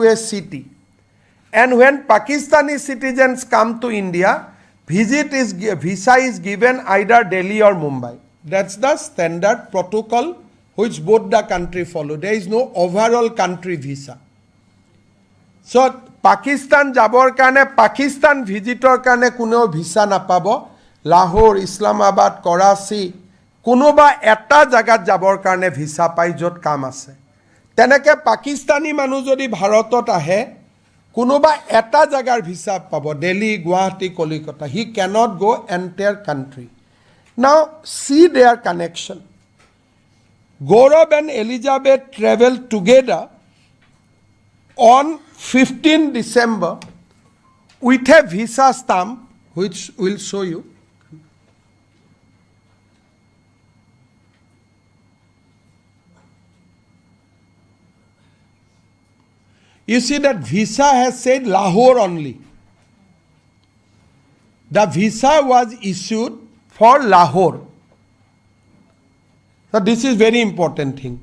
a city. And when Pakistani citizens come to India, visa is given either Delhi or Mumbai. That's the standard protocol which both the country follow. There is no overall country visa. So Pakistan jabor karne Pakistan visitor karne kuno visa napabo. Lahore, Islamabad, Karachi, kunoba eta jagat jabor karne visa pai jot kam ase. Teneke Pakistani manu jodi Bharatot ahe, kunoba eta jagar visa pabo. Delhi, Guwahati, Kolkata. He cannot go entire country. Now see their connection. Gaurav and Elizabeth traveled together on 15 December with a visa stamp, which will show you. You see that visa has said Lahore only. The visa was issued for Lahore. So this is very important thing.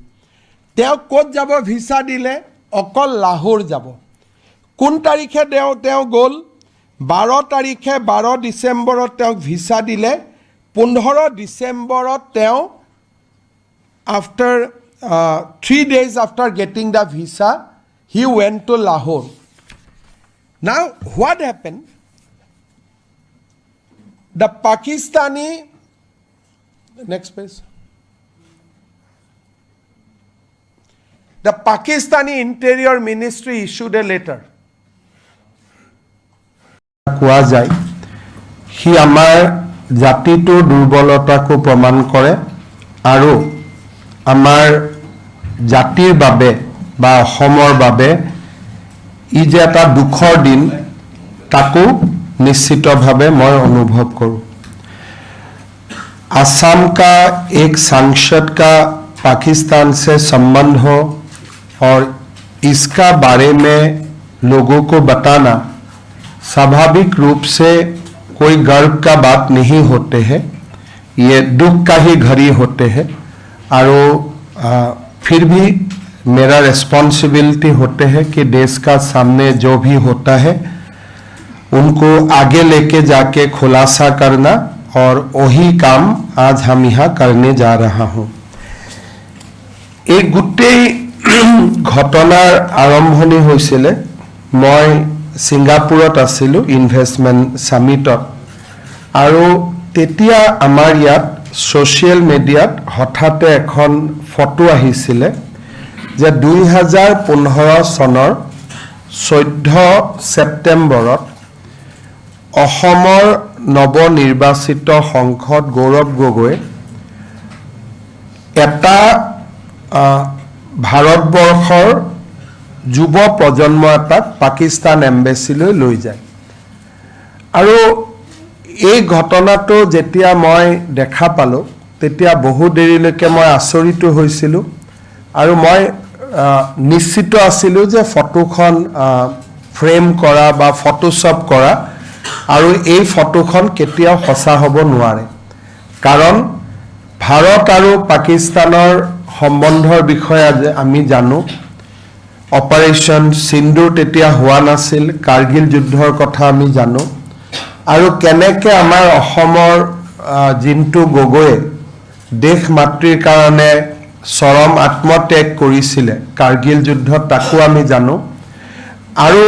Teo kot jabo visa dile okol Lahore jabo. Kun tarikhe teo gol 12 tarikhe 12 December teo visa dile 15 December teo after 3 days after getting the visa he went to Lahore. Now what happened? The Pakistani, next page. The Pakistani Interior Ministry issued a letter. কোৱা যায় হি আমাৰ জাতিটোৰ দুৰ্বলতাকো প্ৰমাণ কৰে আৰু আমাৰ জাতিৰ বাবে বা অসমৰ বাবে ই যে এটা দুখৰ দিন তাকো निश्चितভাৱে মই অনুভৱ करूं। असम का एक सांसद का पाकिस्तान से संबंध हो और इसका बारे में लोगों को बताना स्वाभाविक रूप से कोई गर्व का बात नहीं होते हैं, ये दुख का ही घड़ी होते हैं। और फिर भी मेरा रिस्पॉन्सिबिलिटी होते हैं कि देश का सामने जो भी होता है उनको आगे लेके जाके खुलासा करना और वही काम आज हम यहाँ करने जा रहा हूँ। एक गुटे घटनार आरम्भणी होइसिले मैं सिंगापुरत आसिलो इनभेस्टमेंट समिटत आरो तेतिया आमार यात सोशियल मीडियात हठाते एखन फटो आहिसिले जे 2015 सनर 14 सेप्टेम्बरत অসমৰ নৱনিৰ্বাচিত সংসদ গৌৰৱ গগৈ এটা ভাৰতবৰ্ষৰ যুৱ প্ৰজন্ম এটাক পাকিস্তান এম্বেচিলৈ লৈ যায়। আৰু এই ঘটনাটো যেতিয়া মই দেখা পালো তেতিয়া বহু দেৰিলৈকে মই আচৰিত হৈছিলোঁ আৰু মই নিশ্চিত আছিলোঁ যে ফটোখন ফ্ৰেম কৰা বা ফটোশ্বপ কৰা আৰু এই ফটোখন কেতিয়াও সঁচা হ'ব নোৱাৰে। কাৰণ ভাৰত আৰু পাকিস্তানৰ সম্বন্ধৰ বিষয়ে আমি জানো অপাৰেশ্যন সিন্দুৰ তেতিয়া হোৱা নাছিল, কাৰ্গিল যুদ্ধৰ কথা আমি জানো আৰু কেনেকৈ আমাৰ অসমৰ জিন্তু গগৈয়ে দেশ মাতৃৰ কাৰণে চৰম আত্মত্যাগ কৰিছিলে কাৰ্গিল যুদ্ধত তাকো আমি জানো। আৰু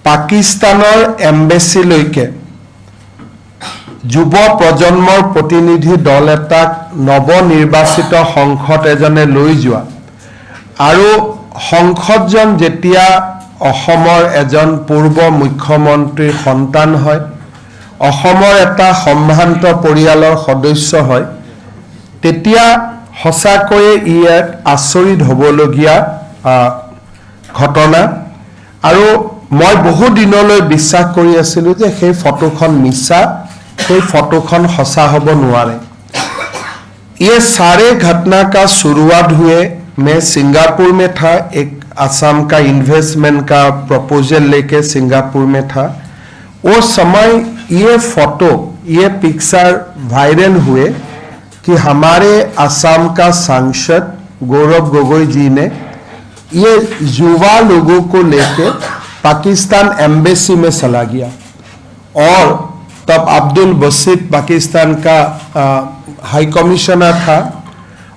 পাকিস্তানৰ এম্বেচিলৈকে যুৱ প্ৰজন্মৰ প্ৰতিনিধি দল এটাক নৱনিৰ্বাচিত সংসদ এজনে লৈ যোৱা আৰু সংসদজন যেতিয়া অসমৰ এজন পূৰ্ব মুখ্যমন্ত্ৰীৰ সন্তান হয়, অসমৰ এটা সম্ভ্ৰান্ত পৰিয়ালৰ সদস্য হয়, তেতিয়া সঁচাকৈয়ে ই এক আচৰিত হ'বলগীয়া ঘটনা। আৰু মই বহু দিনলৈ বিশ্বাস কৰি আছিলোঁ যে সেই ফটোখন মিছা, সেই ফটোখন সঁচা হ'ব নোৱাৰে। ये सारे घटना का शुरुआत हुए मैं सिंगापुर में था, एक असम का इन्वेस्टमेंट का प्रपोजल लेके सिंगापुर में था। वो समय ये फोटो ये पिक्चर वायरल हुए कि हमारे असम का सांसद गौरव गोगोई जी ने ये युवा लोगों को लेके पाकिस्तान एम्बेसी में चला गया और तब अब्दुल बसीत पाकिस्तान का हाई कमिश्नर था,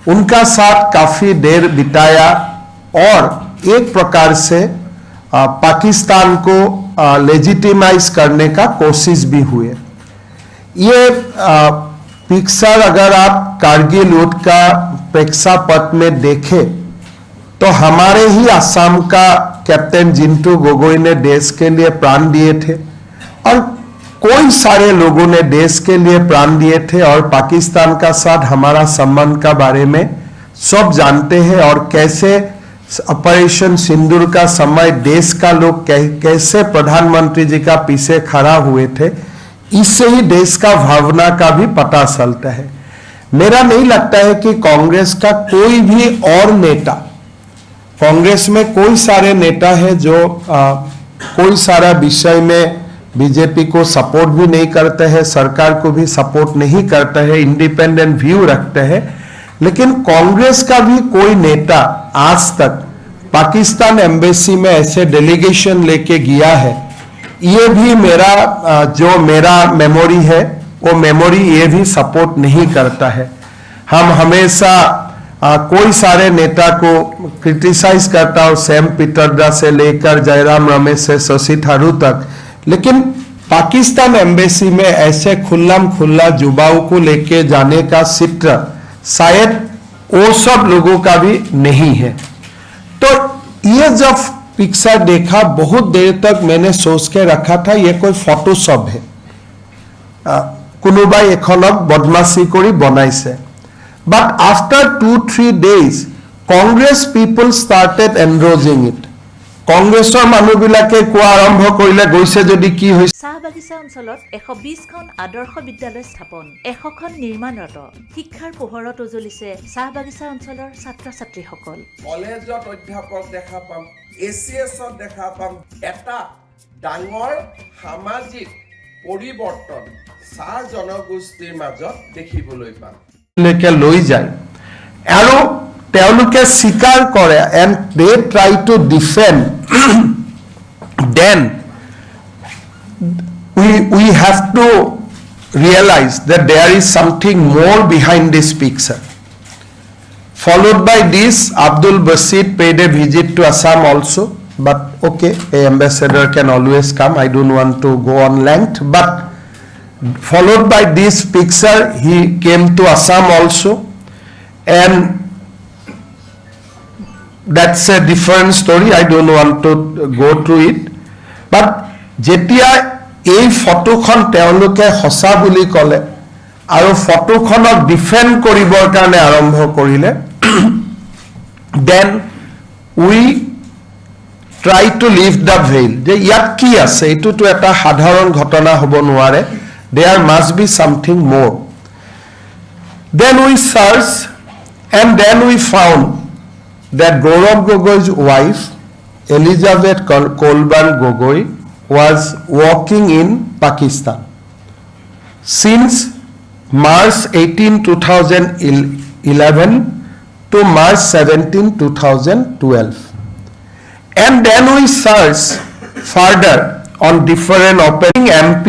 उनका साथ काफ़ी देर बिताया और एक प्रकार से पाकिस्तान को लेजिटिमाइज करने का कोशिश भी हुए। ये पिक्चर अगर आप कारगिल युद्ध का प्रेक्षापट में देखें तो हमारे ही असम का कैप्टन जिंटू गोगोई ने देश के लिए प्राण दिए थे और कोई सारे लोगों ने देश के लिए प्राण दिए थे और पाकिस्तान का साथ हमारा संबंध का बारे में सब जानते हैं और कैसे ऑपरेशन सिंदूर का समय देश का लोग कैसे प्रधानमंत्री जी का पीछे खड़ा हुए थे, इससे ही देश का भावना का भी पता चलता है। मेरा नहीं लगता है कि कांग्रेस का कोई भी और नेता, कांग्रेस में कोई सारे नेता है जो कोई सारा विषय में बीजेपी को सपोर्ट भी नहीं करते हैं, सरकार को भी सपोर्ट नहीं करते हैं, इंडिपेंडेंट व्यू रखते हैं, लेकिन कांग्रेस का भी कोई नेता आज तक पाकिस्तान एम्बेसी में ऐसे डेलीगेशन लेके गया है, ये भी मेरा मेमोरी है वो मेमोरी ये भी सपोर्ट नहीं करता है। हम हमेशा कोई सारे नेता को क्रिटिसाइज करता हूँ, सैम पित्रोदा से लेकर जयराम रमेश से शशि थरूर तक, लेकिन पाकिस्तान एम्बेसी में ऐसे खुल्लम खुल्ला युवाओं को लेके जाने का चित्र शायद वो सब लोगों का भी नहीं है। तो ये जब पिक्चर देखा बहुत देर तक मैंने सोच के रखा था ये कोई फोटोशॉप है, कोनोबाई एखनक बदमाशी करी बनाइছে। But after 2-3 days, Congress people started endorsing it. কংগ্ৰেছৰ মানুহবিলাকে কোৱা আৰম্ভ কৰিলে গৈছে যদি কি হৈছে। চাহ বাগিচা অঞ্চলত 120খন আদৰ্শ বিদ্যালয় স্থাপন, 100খন নিৰ্মাণৰত শিক্ষাৰ পোহৰত উজ্বলিছে চাহ বাগিচা অঞ্চলৰ ছাত্ৰ ছাত্ৰীসকল। কলেজত অধ্যাপক দেখা পাম, এচিএছত দেখা পাম, এটা ডাঙৰ সামাজিক পৰিৱৰ্তন চাহ জনগোষ্ঠীৰ মাজত দেখিবলৈ পাম। লেকে লৈ যায় আৰু তেওঁলোকে স্বীকাৰ কৰে and they try to defend then we have to realize that there is something more behind this picture. Followed by this, Abdul Basit paid a visit to Assam also, but okay, a ambassador can always come, I don't want to go on length, but followed by this picture he came to Assam also, and that's a different story, I don't want to go through it, but যেতিয়া এই ফটোখন তেওঁলোকে সঁচা বুলি ক'লে আৰু ফটোখনক defend কৰিবৰ কাৰণে আৰম্ভ কৰিলে, then we try to lift the veil যে ইয়াত কি আছে, এইটোতো এটা সাধাৰণ ঘটনা হ'ব নোৱাৰে, there must be something more. Then we searched and then we found that Gaurav Gogoi's wife, Elizabeth Kolban Gogoi, was working in Pakistan since March 18, 2011 to March 17, 2012. And then we searched further on different opening MP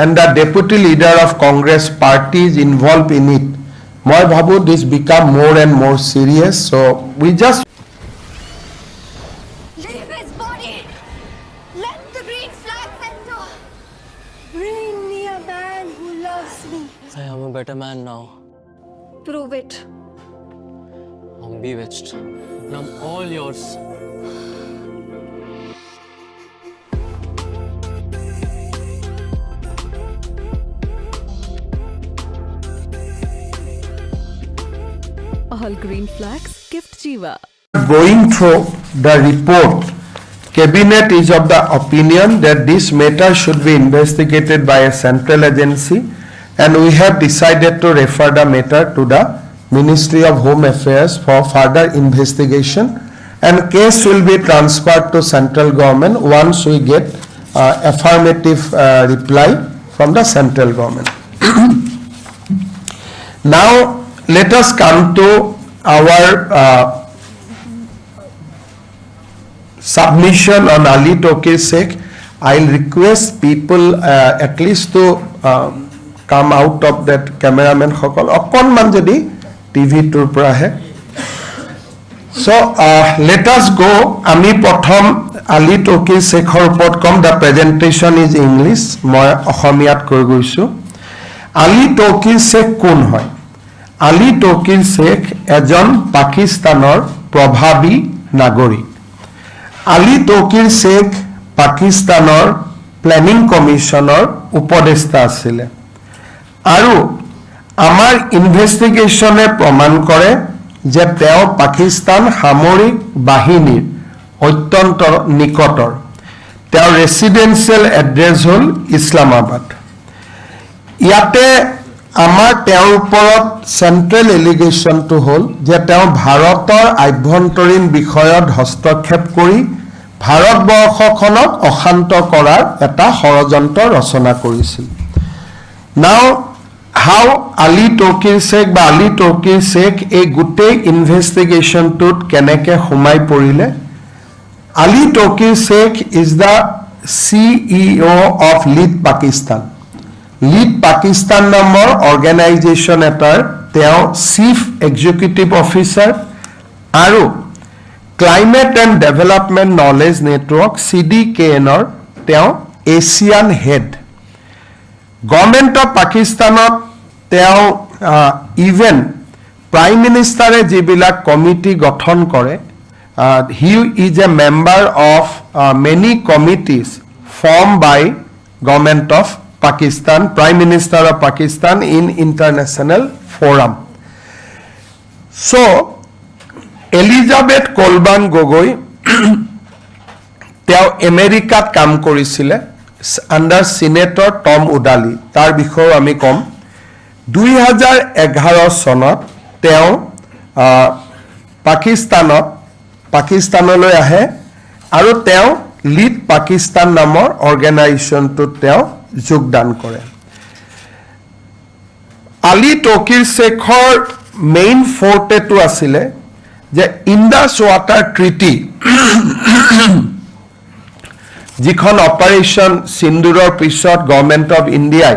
and the deputy leader of Congress parties involved in it. মই ভাবো this become more and more serious, so we just leave his body. Let the green flag enter. Bring me a man who loves me. I am a better man now. Prove it. I'm bewitched. And I'm all yours. All green flags gift Jiva. going through the report. Cabinet is of the opinion that this matter should be investigated by a central agency, and we have decided to refer the matter to the Ministry of Home Affairs for further investigation, and case will be transferred to central government once we get affirmative reply from the central government. Now let us come to our submission on Ali Tokir Sheikh, I'll request people at least to come out of that cameraman সকল অকণমান যদি টিভিটোৰ পৰা আহে so let us go আমি প্ৰথম Ali Tokir Sheikhৰ ওপৰত কম the presentation is English মই অসমীয়াত কৈ গৈছো Ali Tokir Sheikh কোন হয় Ali Tokir Sheikh এজন পাকিস্তানৰ প্ৰভাৱী নাগৰিক Ali Tokir Sheikh পাকিস্তানৰ প্লেনিং কমিশনৰ উপদেষ্টা আছিল আৰু আমাৰ ইনভেষ্টিগেশ্যনে প্ৰমাণ কৰে যে তেওঁ পাকিস্তান সামৰিক বাহিনীৰ অত্যন্ত নিকটৰ তেওঁৰ ৰেচিডেন্সিয়েল এড্ৰেছ হ'ল ইছলামাবাদ ইয়াতে আমাৰ তেওঁৰ ওপৰত চেন্ট্ৰেল এলিগেশ্যনটো হ'ল যে তেওঁ ভাৰতৰ আভ্যন্তৰীণ বিষয়ত হস্তক্ষেপ কৰি ভাৰতবৰ্ষখনক অশান্ত কৰাৰ এটা ষড়যন্ত্ৰ ৰচনা কৰিছিল নাও হাউ Ali Tokir Sheikh বা Ali Tokir Sheikh এই গোটেই ইনভেষ্টিগেশ্যনটোত কেনেকৈ সোমাই পৰিলে Ali Tokir Sheikh is the CEO of Lead Pakistan Lead Pakistan নামৰ অৰ্গেনাইজেশ্যন এটাৰ তেওঁ চিফ এক্সিকিউটিভ অফিচাৰ আৰু climate and development knowledge network CDKNৰ তেওঁ এছিয়ান হেড গভৰ্ণমেণ্ট অফ পাকিস্তানত তেওঁ ইভেন প্ৰাইম মিনিষ্টাৰে যিবিলাক কমিটি গঠন কৰে he is a member of many committees form by government of Pakistan, Prime Minister of Pakistan in international forum. So, Elizabeth Kolban Gogoi, তেওঁ আমেৰিকাত কাম কৰিছিলে আন্ডাৰ সিনেটৰ টম উডালি তাৰ বিষয়ে আমি কম 2011 চনত তেওঁ পাকিস্তানলৈ আহে আৰু তেওঁ লিড পাকিস্তান নামৰ অৰ্গেনাইজেশ্যনটোত তেওঁ যোগদান কৰে Ali Tokir Sheikhৰ মেইন ফৰ্টেটো আছিলে যে ইণ্ডাছ ৱাটাৰ ট্ৰিটি যিখন অপাৰেশ্যন সিন্দুৰৰ পিছত গভৰ্ণমেণ্ট অফ ইণ্ডিয়াই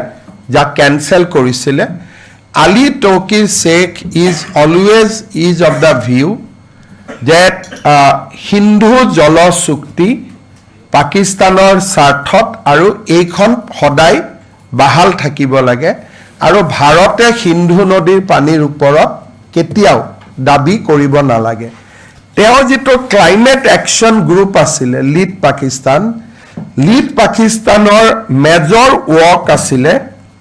যাক কেনচেল কৰিছিলে Ali Tokir Sheikh is always of the view that Hindu জল চুক্তি পাকিস্তানৰ স্বাৰ্থত আৰু এইখন সদায় বাহাল থাকিব লাগে আৰু ভাৰতে সিন্ধু নদীৰ পানীৰ ওপৰত কেতিয়াও দাবী কৰিব নালাগে তেওঁ যেটো ক্লাইমেট একশন গ্ৰুপ আছিল লিড পাকিস্তানৰ মেজৰ ৱৰ্ক আছিল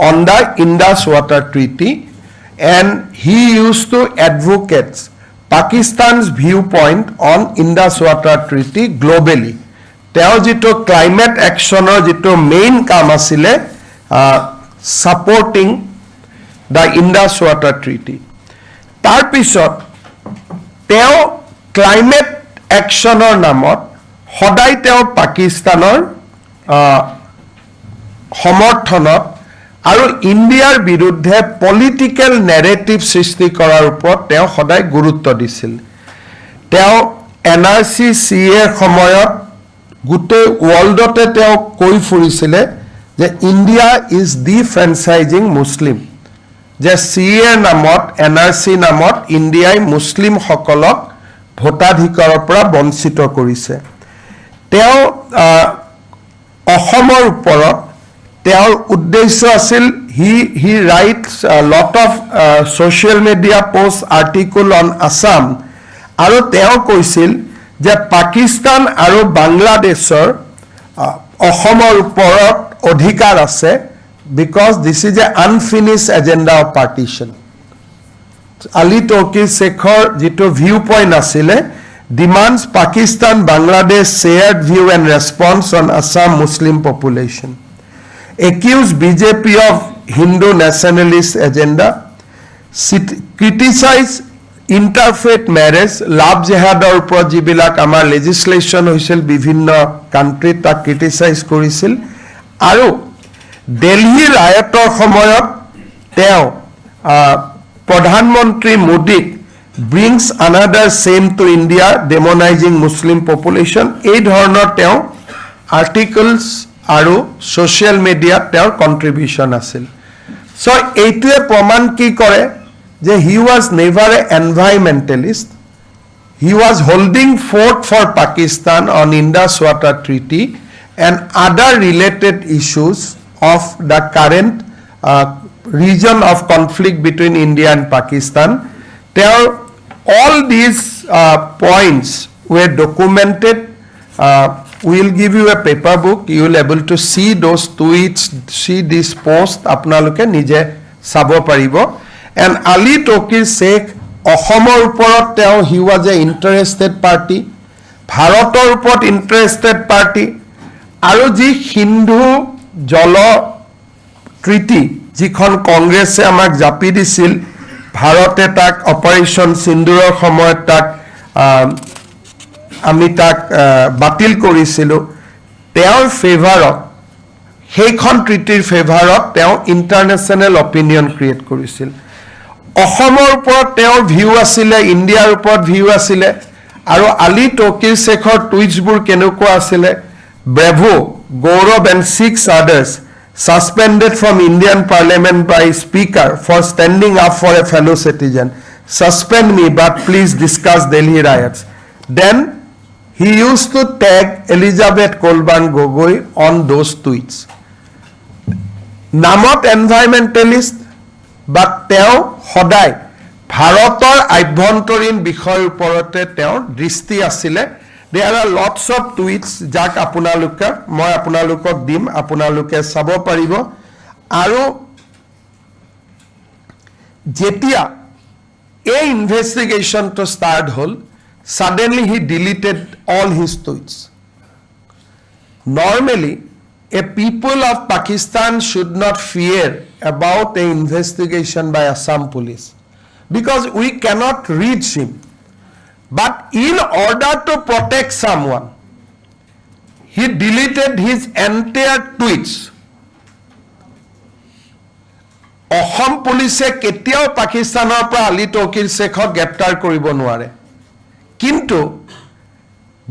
on the Indus water treaty and he use to advocate Pakistan's view point on Indus water treaty globally তেওঁ যেটো ক্লাইমেট একশনৰ যেটো মেইন কাম আছিল supporting the Indus water treaty তাৰ পিছত তেওঁ ক্লাইমেট একশনৰ নামত সদায় তেওঁ পাকিস্তানৰ সমৰ্থনত আৰু ইণ্ডিয়াৰ বিৰুদ্ধে পলিটিক্যাল নেৰেটিভ সৃষ্টি কৰাৰ ওপৰত তেওঁ সদায় গুৰুত্ব দিছিল তেওঁ এনআৰসি সিএৰ সময়ত গোটেই ওয়াৰ্ল্ডতে তেওঁ কৈ ফুৰিছিল যে ইণ্ডিয়া ইজ ডিফ্ৰেঞ্চাইজিং মুছলিম যে সিএৰ নামত এনআৰসি নামত ইণ্ডিয়াই মুছলিম সকলক ভোটাধিকাৰৰ পৰা বঞ্চিত কৰিছে তেওঁ অসমৰ ওপৰত তেওঁৰ উদ্দেশ্য আছিল he writes lot of social media post article on Assam আৰু তেওঁ কৈছিল যে পাকিস্তান আৰু বাংলাদেশৰ অসমৰ ওপৰত অধিকাৰ আছে because this is a unfinished agenda of partition Ali Tokir Sheikhৰ যেটো ভিউ পইণ্ট আছিল demands Pakistan Bangladesh shared view and response on Assam Muslim population accused BJP of Hindu nationalist agenda criticize interfaith marriage love jihadৰ ওপৰত যিবিলাক আমাৰ legislation হৈছিল বিভিন্ন country তাক ক্ৰিটিসাইজ কৰিছিল আৰু দিল্লী ৰায়টৰ সময়ত তেওঁ প্ৰধানমন্ত্ৰী মোদীক brings another shame to India, demonizing Muslim population. এই ধৰণৰ তেওঁ আৰ্টিকলছ আৰু ছ'চিয়েল মিডিয়াত তেওঁৰ কণ্ট্ৰিবিউশ্যন আছিল। চ' এইটোৱে প্ৰমাণ কি কৰে যে he was never a environmentalist. He was holding fort for Pakistan on Indus Water Treaty and other related issues of the current region of conflict between India and Pakistan. All these points were documented. We will give you a paper book. You will able to see those tweets, see this post. আপোনালোকে নিজে চাব পাৰিব. And Ali Tokir Sheikh অসমৰ ওপৰত তেওঁ he was a interested party, ভাৰতৰ ওপৰত interested party, আৰু যি সিন্ধু জল ট্ৰিটি যিখন কংগ্ৰেছে আমাক জাপি দিছিল, ভাৰতে তাক অপাৰেশ্যন সিন্দুৰৰ সময়ত আমি তাক বাতিল কৰিছিলোঁ, তেওঁৰ ফেভাৰত, সেইখন ট্ৰিটিৰ ফেভাৰত তেওঁ ইণ্টাৰনেশ্যনেল অপিনিয়ন ক্ৰিয়েট কৰিছিল। অসমৰ ওপৰত তেওঁৰ ভিউ আছিলে, ইণ্ডিয়াৰ ওপৰত ভিউ আছিলে, আৰু আলি তকিৰ শেখৰ টুইটছবোৰ কেনেকুৱা আছিলে, Bravo, Gaurav and 6 others suspended from Indian Parliament by Speaker for standing up for a fellow citizen. Suspend me, but please discuss Delhi riots. Then he used to tag Elizabeth Kolban Gogoi on those tweets. নামত এনভাইৰমেণ্টেলিষ্ট, but তেওঁ সদায় ভাৰতৰ আভ্যন্তৰীণ বিষয়ৰ ওপৰতে তেওঁৰ দৃষ্টি আছিলে। There are lots of tweets যাক মই আপোনালোকক দিম, আপোনালোকে চাব পাৰিব। আৰু যেতিয়া এই ইনভেষ্টিগেশ্যনটো ষ্টাৰ্ট হ'ল, suddenly he deleted all his tweets. Normally, a people of Pakistan should not fear about an investigation by Assam police because we cannot reach him. But in order to protect someone, he deleted his entire tweets. অসম পুলিচে কেতিয়াও পাকিস্তানৰ পৰা আলি তকিৰ শেখক গ্ৰেপ্তাৰ কৰিব নোৱাৰে, কিন্তু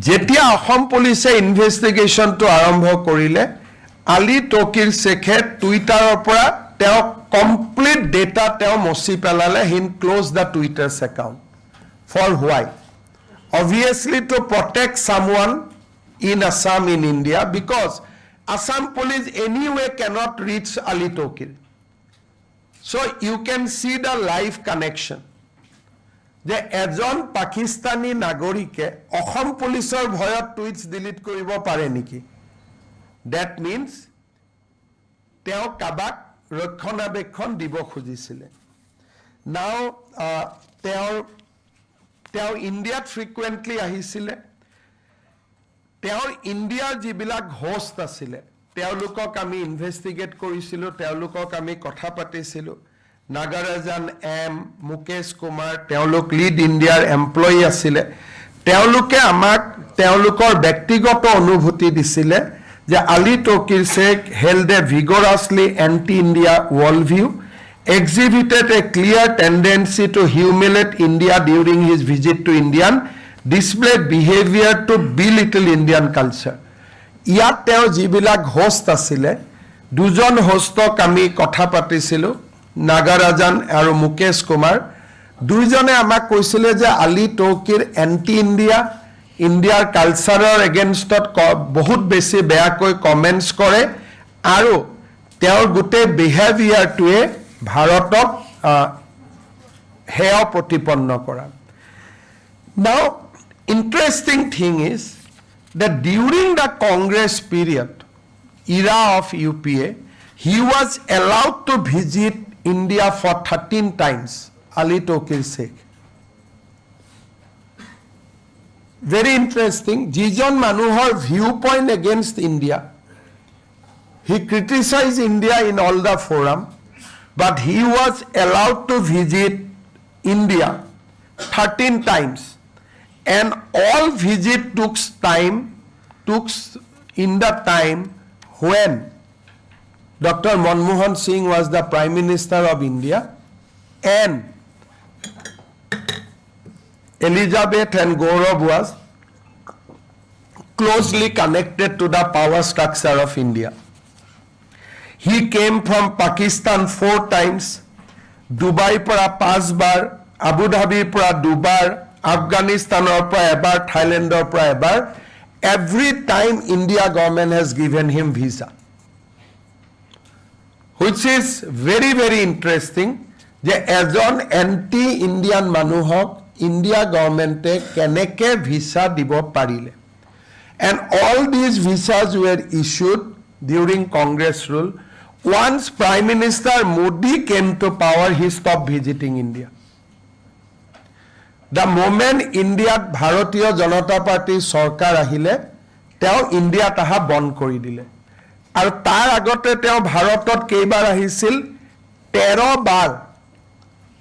যেতিয়া অসম পুলিচে ইনভেষ্টিগেশ্যনটো আৰম্ভ কৰিলে, আলি তকিৰ শেখে টুইটাৰৰ পৰা তেওঁ কমপ্লিট ডেটা তেওঁ মচি পেলালে। He close the Twitter's account. For why? Obviously to protect someone in Assam, in India, because Assam police anyway cannot reach Ali Tokir. So you can see the live connection. যে এজন পাকিস্তানী নাগৰিকে অসম পুলিচৰ ভয়ত টুইটছ delete কৰিব পাৰে নেকি? That means তেওঁ Kabak ৰক্ষণাবেক্ষণ দিব খুজিছিলে। Now তেওঁ ইণ্ডিয়াত ফ্ৰিকুৱেণ্টলি আহিছিলে। তেওঁৰ ইণ্ডিয়াৰ যিবিলাক হোষ্ট আছিলে তেওঁলোকক আমি ইনভেষ্টিগেট কৰিছিলোঁ, তেওঁলোকক আমি কথা পাতিছিলোঁ। নাগাৰাজান এম, মুকেশ কুমাৰ, তেওঁলোক লিড ইণ্ডিয়াৰ এমপ্লয়ী আছিলে। তেওঁলোকে আমাক তেওঁলোকৰ ব্যক্তিগত অনুভূতি দিছিলে যে Ali Tauqir Sheikh held a vigorously anti India world view, exhibited a clear tendency to humiliate India during his visit to India, displayed behavior to belittle Indian culture. ইয়াত তেওঁ যিবিলাক হোষ্ট আছিলে, দুজন হোষ্টক আমি কথা পাতিছিলোঁ, নাগাৰাজান আৰু মুকেশ কুমাৰ। দুইজনে আমাক কৈছিলে যে আলি তকিৰ এণ্টি ইণ্ডিয়া, ইণ্ডিয়াৰ কালচাৰৰ এগেইনষ্টত বহুত বেছি বেয়াকৈ কমেণ্টছ কৰে, আৰু তেওঁৰ গোটেই বিহেভিয়াৰটোৱে ভাৰতক হেয় প্ৰতিপন্ন কৰা। Now, interesting thing is that during the Congress period, era of UPA, he was allowed to visit India for 13 times, Ali Tokir Sheikh. Very interesting. যিজন মানুহৰ viewpoint against India, he criticized India in all the forum, but he was allowed to visit India 13 times, and all visit took in the time when Dr. Manmohan Singh was the Prime Minister of India, and Elizabeth and Gaurav was closely connected to the power structure of India. He came from Pakistan 4 times, Dubai para 5 bar, Abu Dhabi para 2 bar, Afghanistan para ebar, Thailand para ebar. Every time India government has given him visa, which is very, very interesting. যে এজন anti Indian মানুহক India গভৰ্ণমেণ্টে কেনেকৈ visa দিব পাৰিলে and all these visas were issued during Congress rule once prime minister Modi came to power he stop visiting India the moment ইণ্ডিয়াত ভাৰতীয় জনতা পাৰ্টীৰ চৰকাৰ আহিলে তেওঁ ইণ্ডিয়াত অহা বন্ধ কৰি দিলে আৰু তাৰ আগতে তেওঁ ভাৰতত কেইবাৰ আহিছিল 13 বাৰ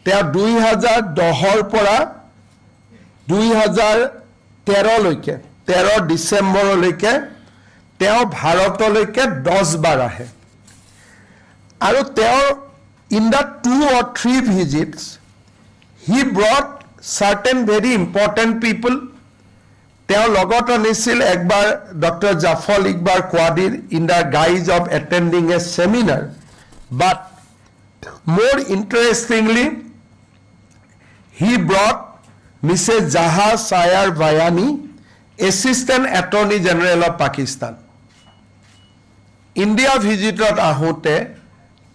তেওঁ 2010 পৰা 2013 লৈকে 13 ডিসেম্বৰলৈকে তেওঁ ভাৰতলৈকে 10 বাৰ আহে আৰু তেওঁ in the 2 or 3 visits he brought certain very important people তেওঁ লগত আনিছিল একবাৰ doctor Zafar Iqbal Qadir in the guise of attending a seminar but more interestingly he brought Mrs. Jaha Sayar Vayani, Assistant Attorney General of Pakistan. India visited ahute,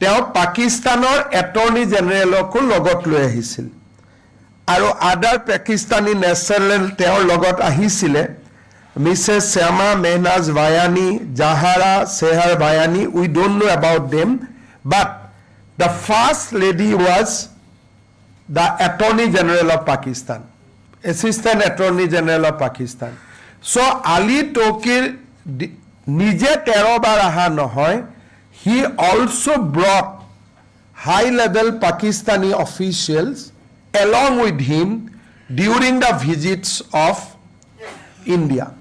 teo Pakistanor Attorney General ko logot loi ahisil. Aro other Pakistani national teo logot ahisile, Mrs. Syama Mehnaz Vayani, Jahara Sehar Vayani, we don't know about them, but the first lady was the Attorney General of Pakistan, Assistant Attorney General of Pakistan. So Ali Tokir nije 13 bar aha nohoy, he also brought high level Pakistani officials along with him during the visits of India.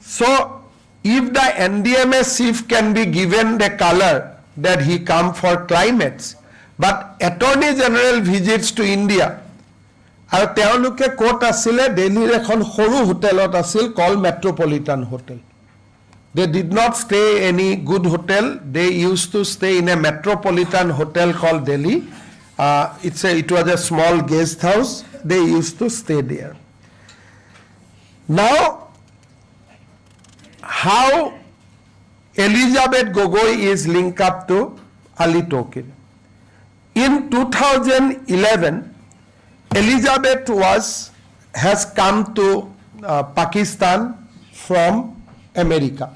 So if the NDMA chief can be given the color that he come for climates, but Attorney General visits to India আৰু তেওঁলোকে coat আছিল দিল্লীৰ এখন সৰু হোটেলত আছিল call metropolitan hotel they did not stay any good hotel they used to stay in a metropolitan hotel called Delhi it was a small guest house they used to stay there now how Elizabeth Gogoi is linked up to Ali Tokir in 2011 Elizabeth has come to Pakistan from America.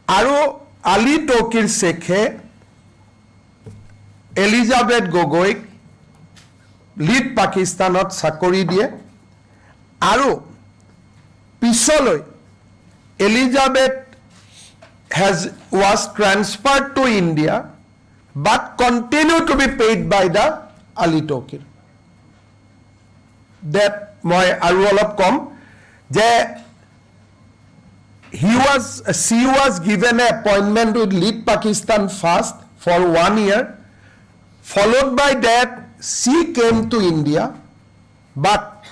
Aro Ali Tokir Sekhe Elizabeth Gogoi lead Pakistanot sakori diye. Aro pisoloi Elizabeth was transferred to India but continue to be paid by the Ali Tokir. That my aru olop kom je she was given an appointment with lead Pakistan first for 1 year followed by that she came to India but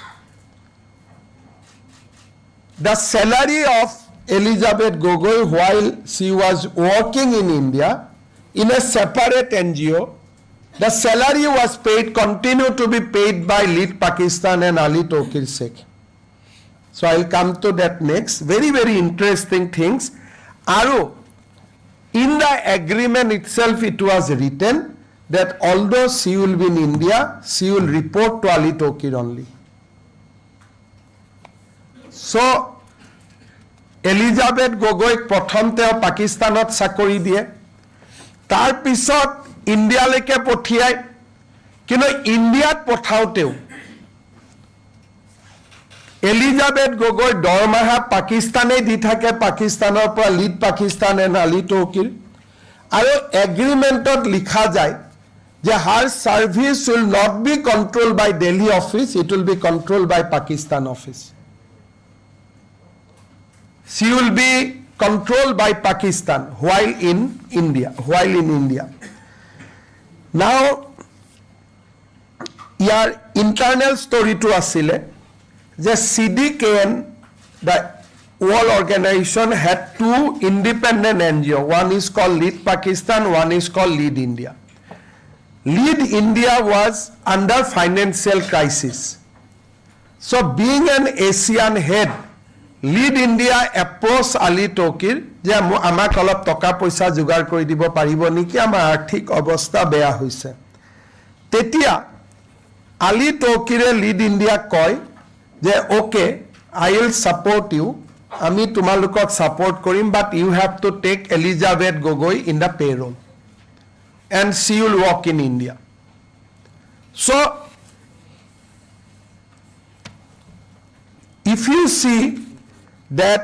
the salary of Elizabeth Gogoi while she was working in India in a separate NGO the salary was paid, continue to be paid by lead Pakistan and Ali Tokir Sheikh. So I'll come to that next. Very, very interesting things. Aru, in the agreement itself it was written that although she will be in India, she will report to Ali Tokir only. So, Elizabeth Gogoi prothom teo Pakistanot sakori diye. Tar pisot ইণ্ডিয়ালৈকে পঠিয়াই কিন্তু ইণ্ডিয়াত পঠাওতেও Elizabeth Gogoi দৰমাহা পাকিস্তানে দি থাকে পাকিস্তানৰ পৰা lead Pakistan and Ali Tauqir আৰু এগ্ৰিমেণ্টত লিখা যায় যে her service will not be control by Delhi office it will be control by Pakistan office she will be controlled by Pakistan while in India Now, ইয়াৰ ইণ্টাৰনেল ষ্টৰিটো আছিলে যে CDKN, the World Organization, had two independent NGO. One is called Lead Pakistan, one is called Lead India. Lead India was under financial crisis. So being an ASEAN head, Lead India approached Ali Tokir যে আমাক অলপ টকা পইচা যোগাৰ কৰি দিব পাৰিব নেকি, আমাৰ আৰ্থিক অৱস্থা বেয়া হৈছে। তেতিয়া Ali Tokire Lead India কয় যে ওকে, I will support you, আমি তোমালোকক support Karim, but you have to take Elizabeth Gogoi in the payroll and she will work in India. So if you see that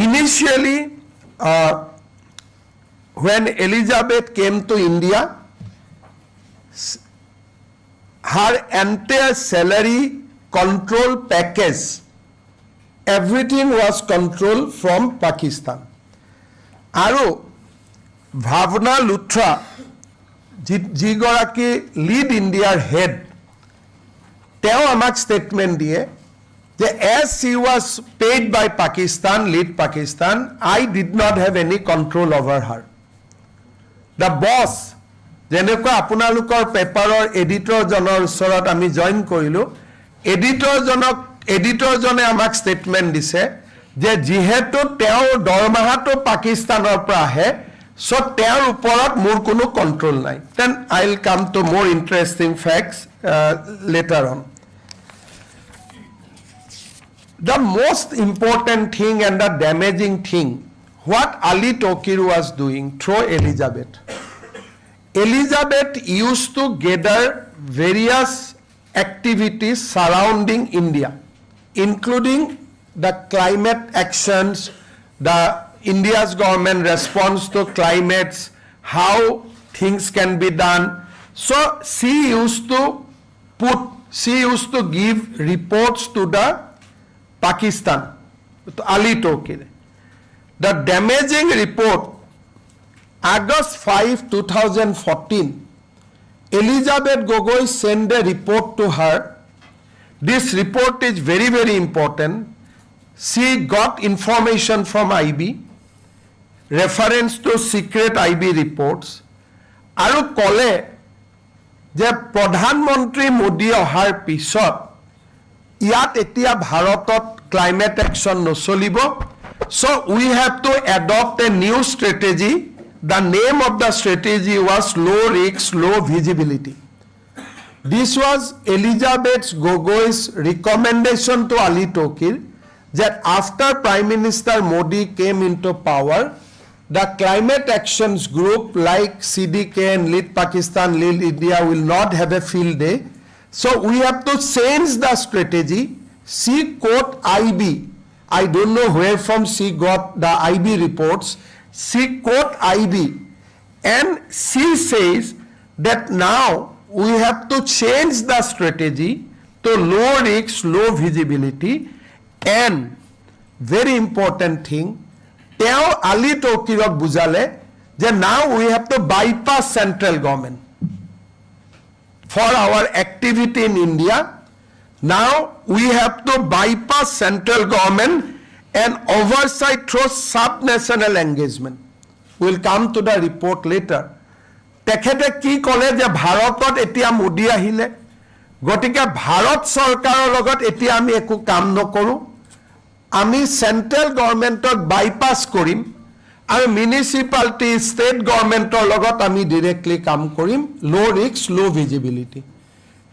initially when Elizabeth came to India, her entire salary control package, everything was controlled from Pakistan. Aru Bhavna Luthra, যিগৰাকী Lead Indiaৰ head, তেওঁ আমাক statement দিয়ে যে as she was paid by Pakistan, Lead Pakistan, I did not have any control over her. The boss, যেনেকুৱা আপোনালোকৰ পেপাৰৰ এডিটৰজনৰ ওচৰত আমি জইন কৰিলোঁ, এডিটৰজনে আমাক ষ্টেটমেণ্ট দিছে যে যিহেতু তেওঁৰ দৰমহাটো পাকিস্তানৰ পৰা আহে, so তেওঁৰ ওপৰত মোৰ কোনো কণ্ট্ৰল নাই। Then I will come to more interesting facts later on. The most important thing and the damaging thing, what Ali Tokir was doing through Elizabeth. Elizabeth used to gather various activities surrounding India, including the climate actions, the India's government response to climates, how things can be done. So she used to give reports to the Pakistan, to Ali Tokir. The damaging report, August 5, 2014, Elizabeth Gogoi sent a report to her. This report is very, very important. She got information from IB, reference to secret IB reports, আৰু ক'লে যে প্ৰধানমন্ত্ৰী মোদী অহাৰ পিছত ইয়াত এতিয়া ভাৰতত climate action নচলিব, so we have to adopt a new strategy. The name of the strategy was low risk, low visibility. This was Elizabeth Gogoi's recommendation to Ali Tokir that after Prime Minister Modi came into power, the climate actions group like CDK and Lead Pakistan, Lead India will not have a field day. So we have to change the strategy. She quote IB. I don't know where from she got the IB reports. She quote IB and she says that now we have to change the strategy to low risk, low visibility, and very important thing, তেওঁ Ali Tokirok বুজালে যে now we have to bypass central government for our activity in India. Now we have to bypass central government and oversight through sub-national engagement. We'll come to the report later. তেখেতে কি ক'লে যে ভাৰতত এতিয়া মোদী আহিলে, গতিকে ভাৰত চৰকাৰৰ লগত এতিয়া আমি একো কাম নকৰোঁ, আমি চেণ্ট্ৰেল গভৰ্ণমেণ্টক বাইপাছ কৰিম আৰু মিউনিচিপালিটি ষ্টেট গভৰ্ণমেণ্টৰ লগত আমি ডিৰেক্টলি কাম কৰিম, low risk low visibility.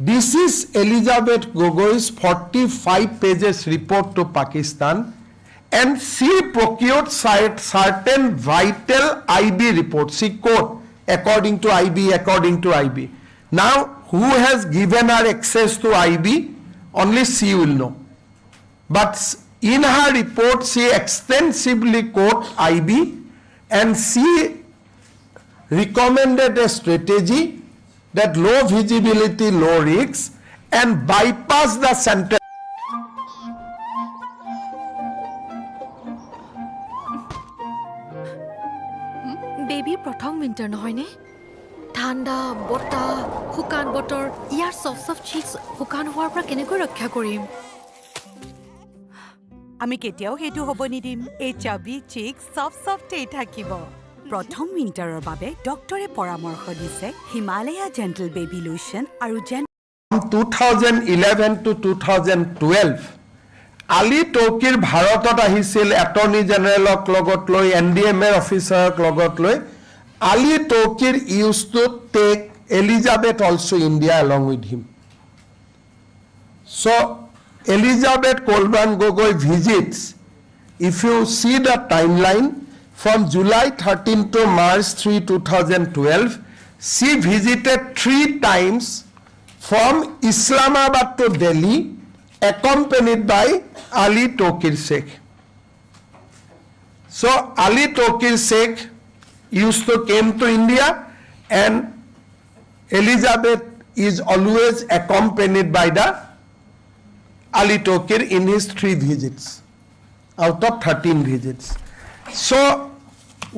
This is Elizabeth Gogoi's 45 pages report to Pakistan, and she procured certain vital IB reports. She quote according to IB. Now, who has given her access to IB? Only she will know. But in her report, she extensively quote IB, and she recommended a strategy that low visibility, low risks, and bypass the center. বেবীৰ প্ৰথম winter নহয়নে? ঠাণ্ডা বতাহ শুকান বতৰ ইয়াৰ চফ chicks শুকান হোৱাৰ পৰা কেনেকৈ ৰক্ষা কৰিম আমি কেতিয়াও সেইটো হ'ব নিদিম এই চাবি চিক্স সফটেই থাকিব প্ৰথম উইণ্টাৰৰ বাবে ডক্টৰে পৰামৰ্শ দিছে হিমালয়া জেণ্টল বেবী লোচন আৰু From 2011 to 2012 আলী টৰ্কিৰ ভাৰতত আহিছিল এটৰ্নি জেনেৰেলক লগত লৈ এনডিএমএৰ অফিচাৰক লগত লৈ Ali Tauqir use to take Elizabeth also India along with him. So Elizabeth Colman Gogoi visits, if you see the timeline from July 13 to March 3, 2012, she visited 3 times from Islamabad to Delhi, accompanied by Ali Tokir Sheikh. So Ali Tokir Sheikh used to came to India, and Elizabeth is always accompanied by the Ali Tokir in his 3 visits out of 13 visits. So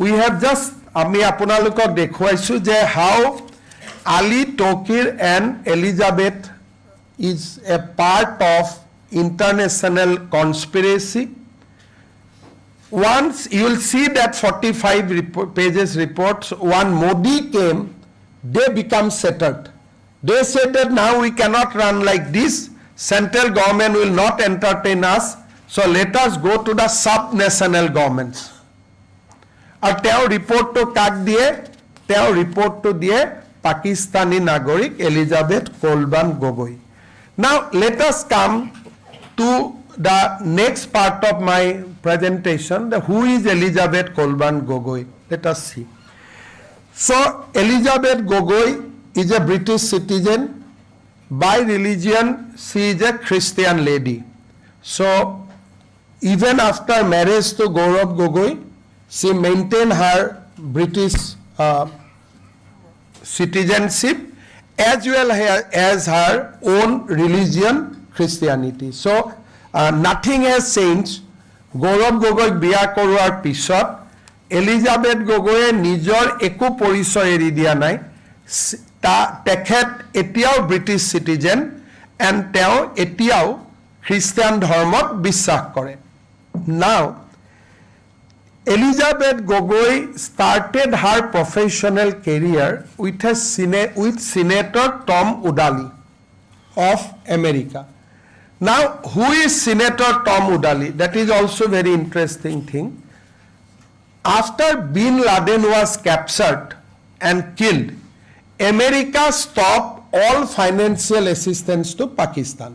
we have just আমি আপোনালোকক দেখুৱাইছো যে how Ali Tokir and Elizabeth is a part of international conspiracy. Once you will see that 45 pages reports, when Modi came, they become settled. They said that now we cannot run like this. Central government will not entertain us, so let us go to the sub-national governments. And tell report to kaak diye, tell report to diye Pakistani Nagorik Elizabeth Colman Gogoi. Now let us come to the next part of my presentation, who is Elizabeth Colman Gogoi. Let us see. So Elizabeth Gogoi is a British citizen. By religion, she is a Christian lady. So even after marriage to Gaurav Gogoi, she maintained her British citizenship as well as her own religion, Christianity. So nothing has changed. Gaurav Gogoi biya koruar pisot Elizabeth Gogoi nijor eku porichoy eri dia nai. তেখেত এতিয়াও British citizen and তেওঁ এতিয়াও Christian ধৰ্মত বিশ্বাস কৰে now Elizabeth Gogoi started her professional career with Senator Tom Udali of America. Now who is Senator Tom Udali? That is also very interesting thing. After Bin Laden was captured and killed, America stopped all financial assistance to Pakistan.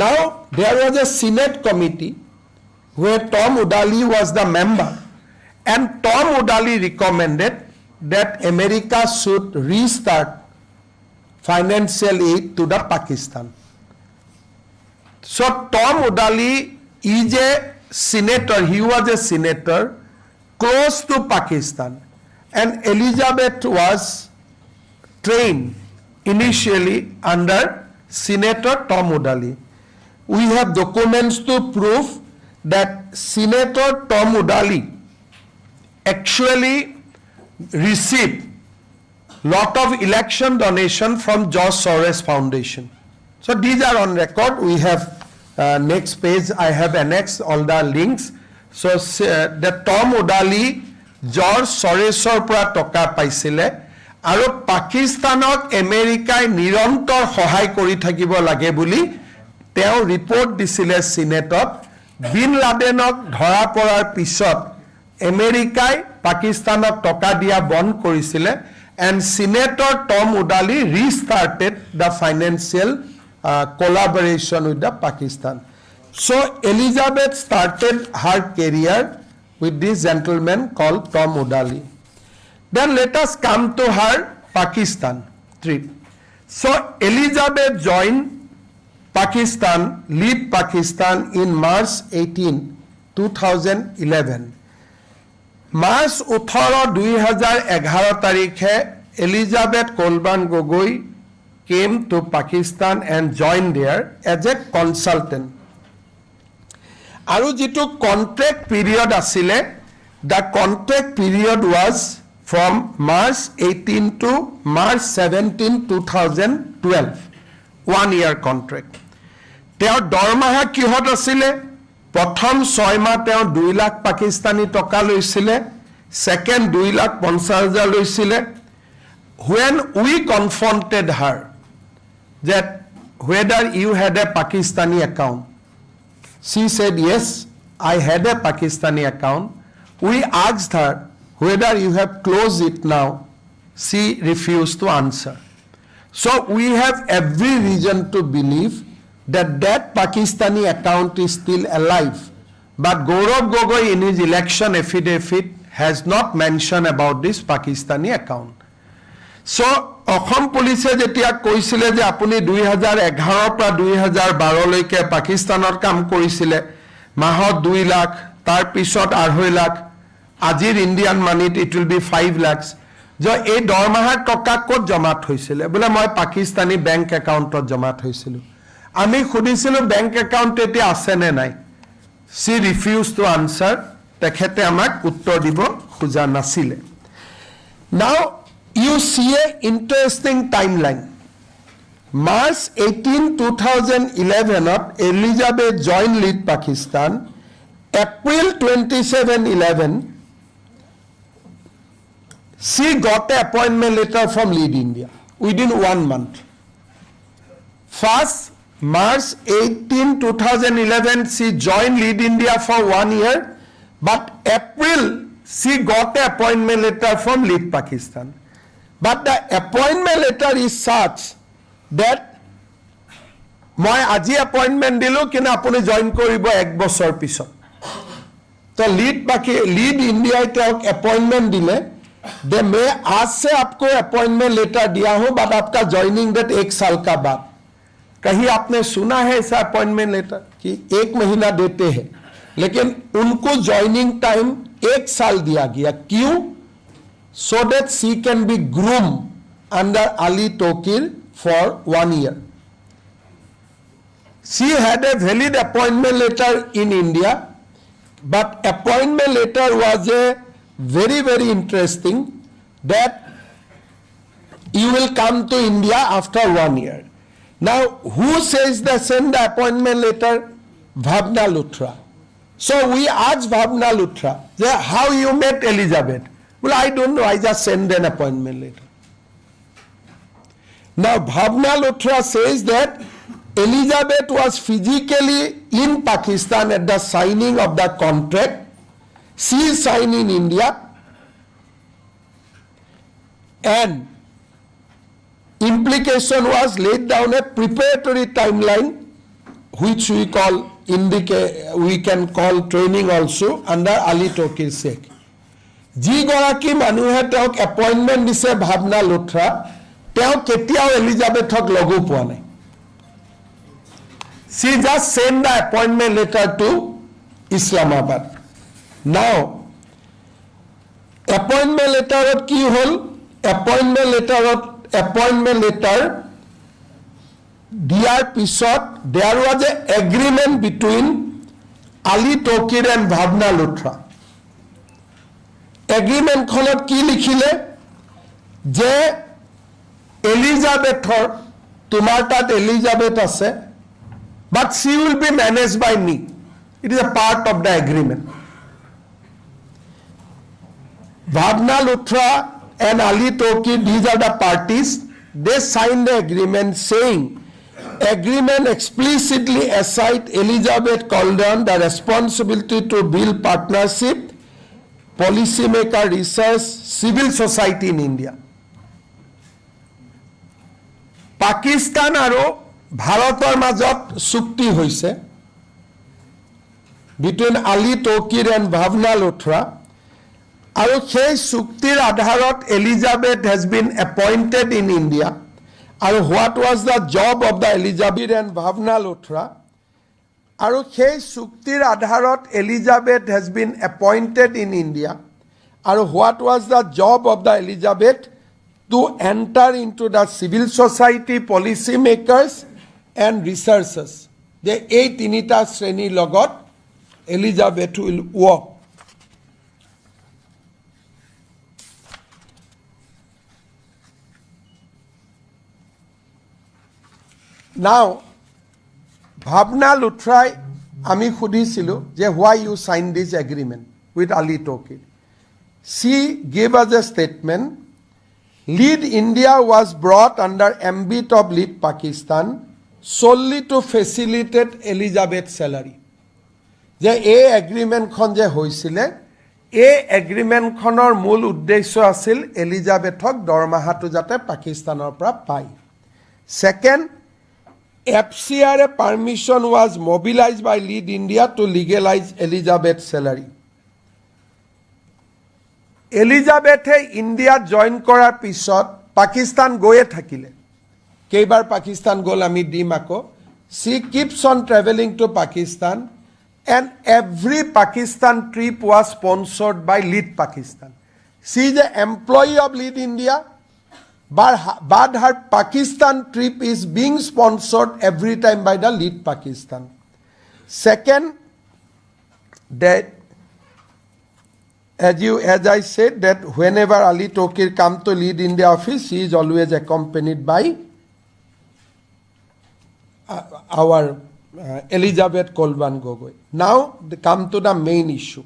Now there was a Senate committee where Tom Udali was the member, and Tom Udali recommended that America should restart financial aid to the Pakistan. So Tom Udali is a senator, he was a senator close to Pakistan, and Elizabeth was trained initially under Senator Tom Udali. We have documents to prove that Senator Tom Udali actually received lot of election donation from George Soros Foundation. So these are on record. We have next page, I have annexed all the links. So the Tom Udali George Sorosor পৰা টকা পাইছিলে আৰু পাকিস্তানক আমেৰিকাই নিৰন্তৰ সহায় কৰি থাকিব লাগে বুলি তেওঁ ৰিপৰ্ট দিছিলে সিনেটত বিন লাডেনক ধৰা পৰাৰ পিছত আমেৰিকাই পাকিস্তানক টকা দিয়া বন্ধ কৰিছিলে and Senator Tom Udali restarted the financial collaboration with the Pakistan. So Elizabeth started her career with this gentleman called Tom Udali. Then let us come to her Pakistan trip. So Elizabeth joined Pakistan, lead Pakistan in March 18, 2011. March 18, 2011 tarikhe Elizabeth Colman Gogoi came to Pakistan and joined there as a consultant. Aru jitu contract period asile, the contract period was from March 18 to March 17, 2012. 1 year contract. তেওঁৰ দৰমহা কিহত আছিলে? প্ৰথম 6 মাহ তেওঁ 2 লাখ পাকিস্তানী টকা লৈছিলে, second 2,50,000 লৈছিলে. When we confronted her that whether you had a Pakistani account, she said yes, I had a Pakistani account. We asked her whether you have closed it now. She refused to answer. So we have every reason to believe that that Pakistani account is still alive. But Gaurav Gogoi in his election affidavit has not mentioned about this Pakistani account. So Assam Police যেতিয়া কৈছিলে যে আপুনি 2011 পৰা 2012 লৈকে পাকিস্তানৰ কাম কৰিছিলে, মাহত 2 লাখ, তাৰ পিছত 2.5 লাখ, আজিৰ ইণ্ডিয়ান মানিত ইট উইল বি 5 lakhs. যে এই দৰমহাৰ টকা ক'ত জমা থৈছিলে? বোলে মই পাকিস্তানী বেংক একাউণ্টত জমা থৈছিলো. আমি সুধিছিলো বেংক একাউণ্ট এতিয়া আছে নে নাই? She refused to answer. তেখেতে আমাক উত্তৰ দিব খোজা নাছিলে. Now you see a interesting timeline. March 18, 2011 Elizabeth joined Lead Pakistan. April 27, 11 she got an appointment letter from Lead India within 1 month. First, March 18, 2011 she joined Lead India for 1 year, but April she got an appointment letter from Lead Pakistan. But the appointment letter is such that মই আজি appointment দিলো কিন্তু আপুনি join কৰিব 1 বছৰ পিছত. তো lead India তেওঁক appointment দিলে, they may आज से आपको appointment letter दिया हो but आपका joining date 1 साल का बाद. कहीं आपने सुना है ऐसा appointment letter कि 1 महीना देते हैं, लेकिन उनको joining time 1 साल दिया गया. क्यों? So that she can be groomed under Ali Tokir for 1 year. She had a valid appointment letter in India, but appointment letter was a very, very interesting that you will come to India after 1 year. Now, who says that send the appointment letter? Bhavna Luthra. So we asked Bhavna Luthra, how you met Elizabeth? Well, I don't know, I just send an appointment letter. Now, Bhavna Luthra says that Elizabeth was physically in Pakistan at the signing of the contract. She signed in India, and implication was laid down a preparatory timeline which we can call training also under Ali Tokir Sheikh. যিগৰাকী মানুহে তেওঁক appointment দিছে ভাৱনা লুথ্ৰা, তেওঁ কেতিয়াও এলিজাবেথক logo পোৱা নাই. She just sent the appointment letter to Islamabad. Now, appointment letter কি হল? appointment letter দিয়াৰ পিছত there was an agreement between Ali Tokir and Bhavna Luthra. Agreement খনত কি লিখিলে যে এলিজাবেথৰ তোমাৰ তাত এলিজাবেথ আছে, but she will be managed by me. It is a part of the agreement. Bhavna Luthra and Ali Tokir, these are the parties. They signed the agreement saying agreement explicitly assigned Elizabeth Calderon the responsibility to build partnership, policy maker, research, civil society in India. Pakistan আৰু ভাৰতৰ মাজত চুক্তি হৈছে between Ali Tokir and Bhavna Luthra, আৰু সেই চুক্তিৰ আধাৰত Elizabeth has been appointed in India. আৰু what was the job of the Elizabeth and Bhavna Luthra? আৰু সেই চুক্তিৰ আধাৰত Elizabeth has been appointed in India. আৰু what was the job of the Elizabeth? To enter into the civil society, policy makers and researchers. যে এই তিনিটা শ্ৰেণীৰ লগত Elizabeth will work. Now, Bhavna Luthrai, আমি সুধিছিলো যে why you signed this agreement with Ali Tokir. She gave us a statement. Lead India was brought under ambit of Lead Pakistan solely to facilitate Elizabeth's salary. যে এই এগ্ৰিমেণ্টখন যে হৈছিলে এই এগ্ৰিমেণ্টখনৰ মূল উদ্দেশ্য আছিল এলিজাবেথক দৰমহাটো যাতে পাকিস্তানৰ পৰা পায় second FCR permission was mobilized by Lead India to legalize Elizabeth's salary. Elizabethe India join কৰাৰ পিছত পাকিস্তান গৈয়ে থাকিলে কেইবাৰ পাকিস্তান গ'ল আমি দিম আকৌ she keeps on traveling to Pakistan and every Pakistan trip was sponsored by Lead Pakistan. She is an employee of Lead India, but her Pakistan trip is being sponsored every time by the Lead Pakistan. Second, that as I said, that whenever Ali Tokir come to Lead India office, he is always accompanied by our Elizabeth Kolban Gogoi. Now, come to the main issue.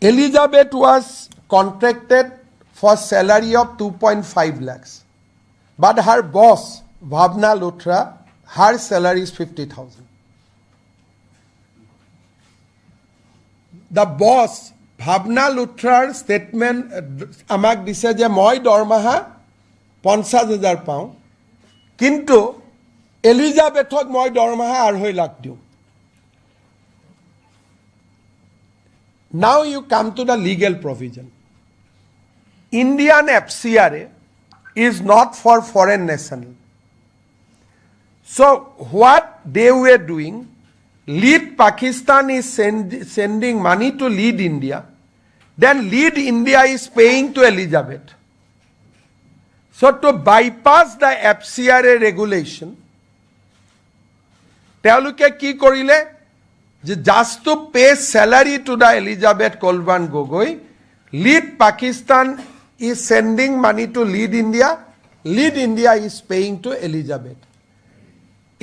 Elizabeth was contracted for salary of 2.5 lakhs. But her boss, Bhavna Luthra, her salary is 50,000. The boss, Bhavna Luthrar statement, amak dise je moi dormaha 50,000 পাওঁ কিন্তু এলিজাবেথক মই দৰমহা 2.5 লাখ দিওঁ Now you come to the legal provision. Indian FCRA is not for foreign national. So what they were doing, Lead Pakistan is sending money to Lead India, then Lead India is paying to Elizabeth. So to bypass the FCRA regulation, তেওঁলোকে কি কৰিলে যে just to pay salary to the Elizabeth Kolban Gogoi, Lead Pakistan is sending money to Lead India, Lead India is paying to Elizabeth.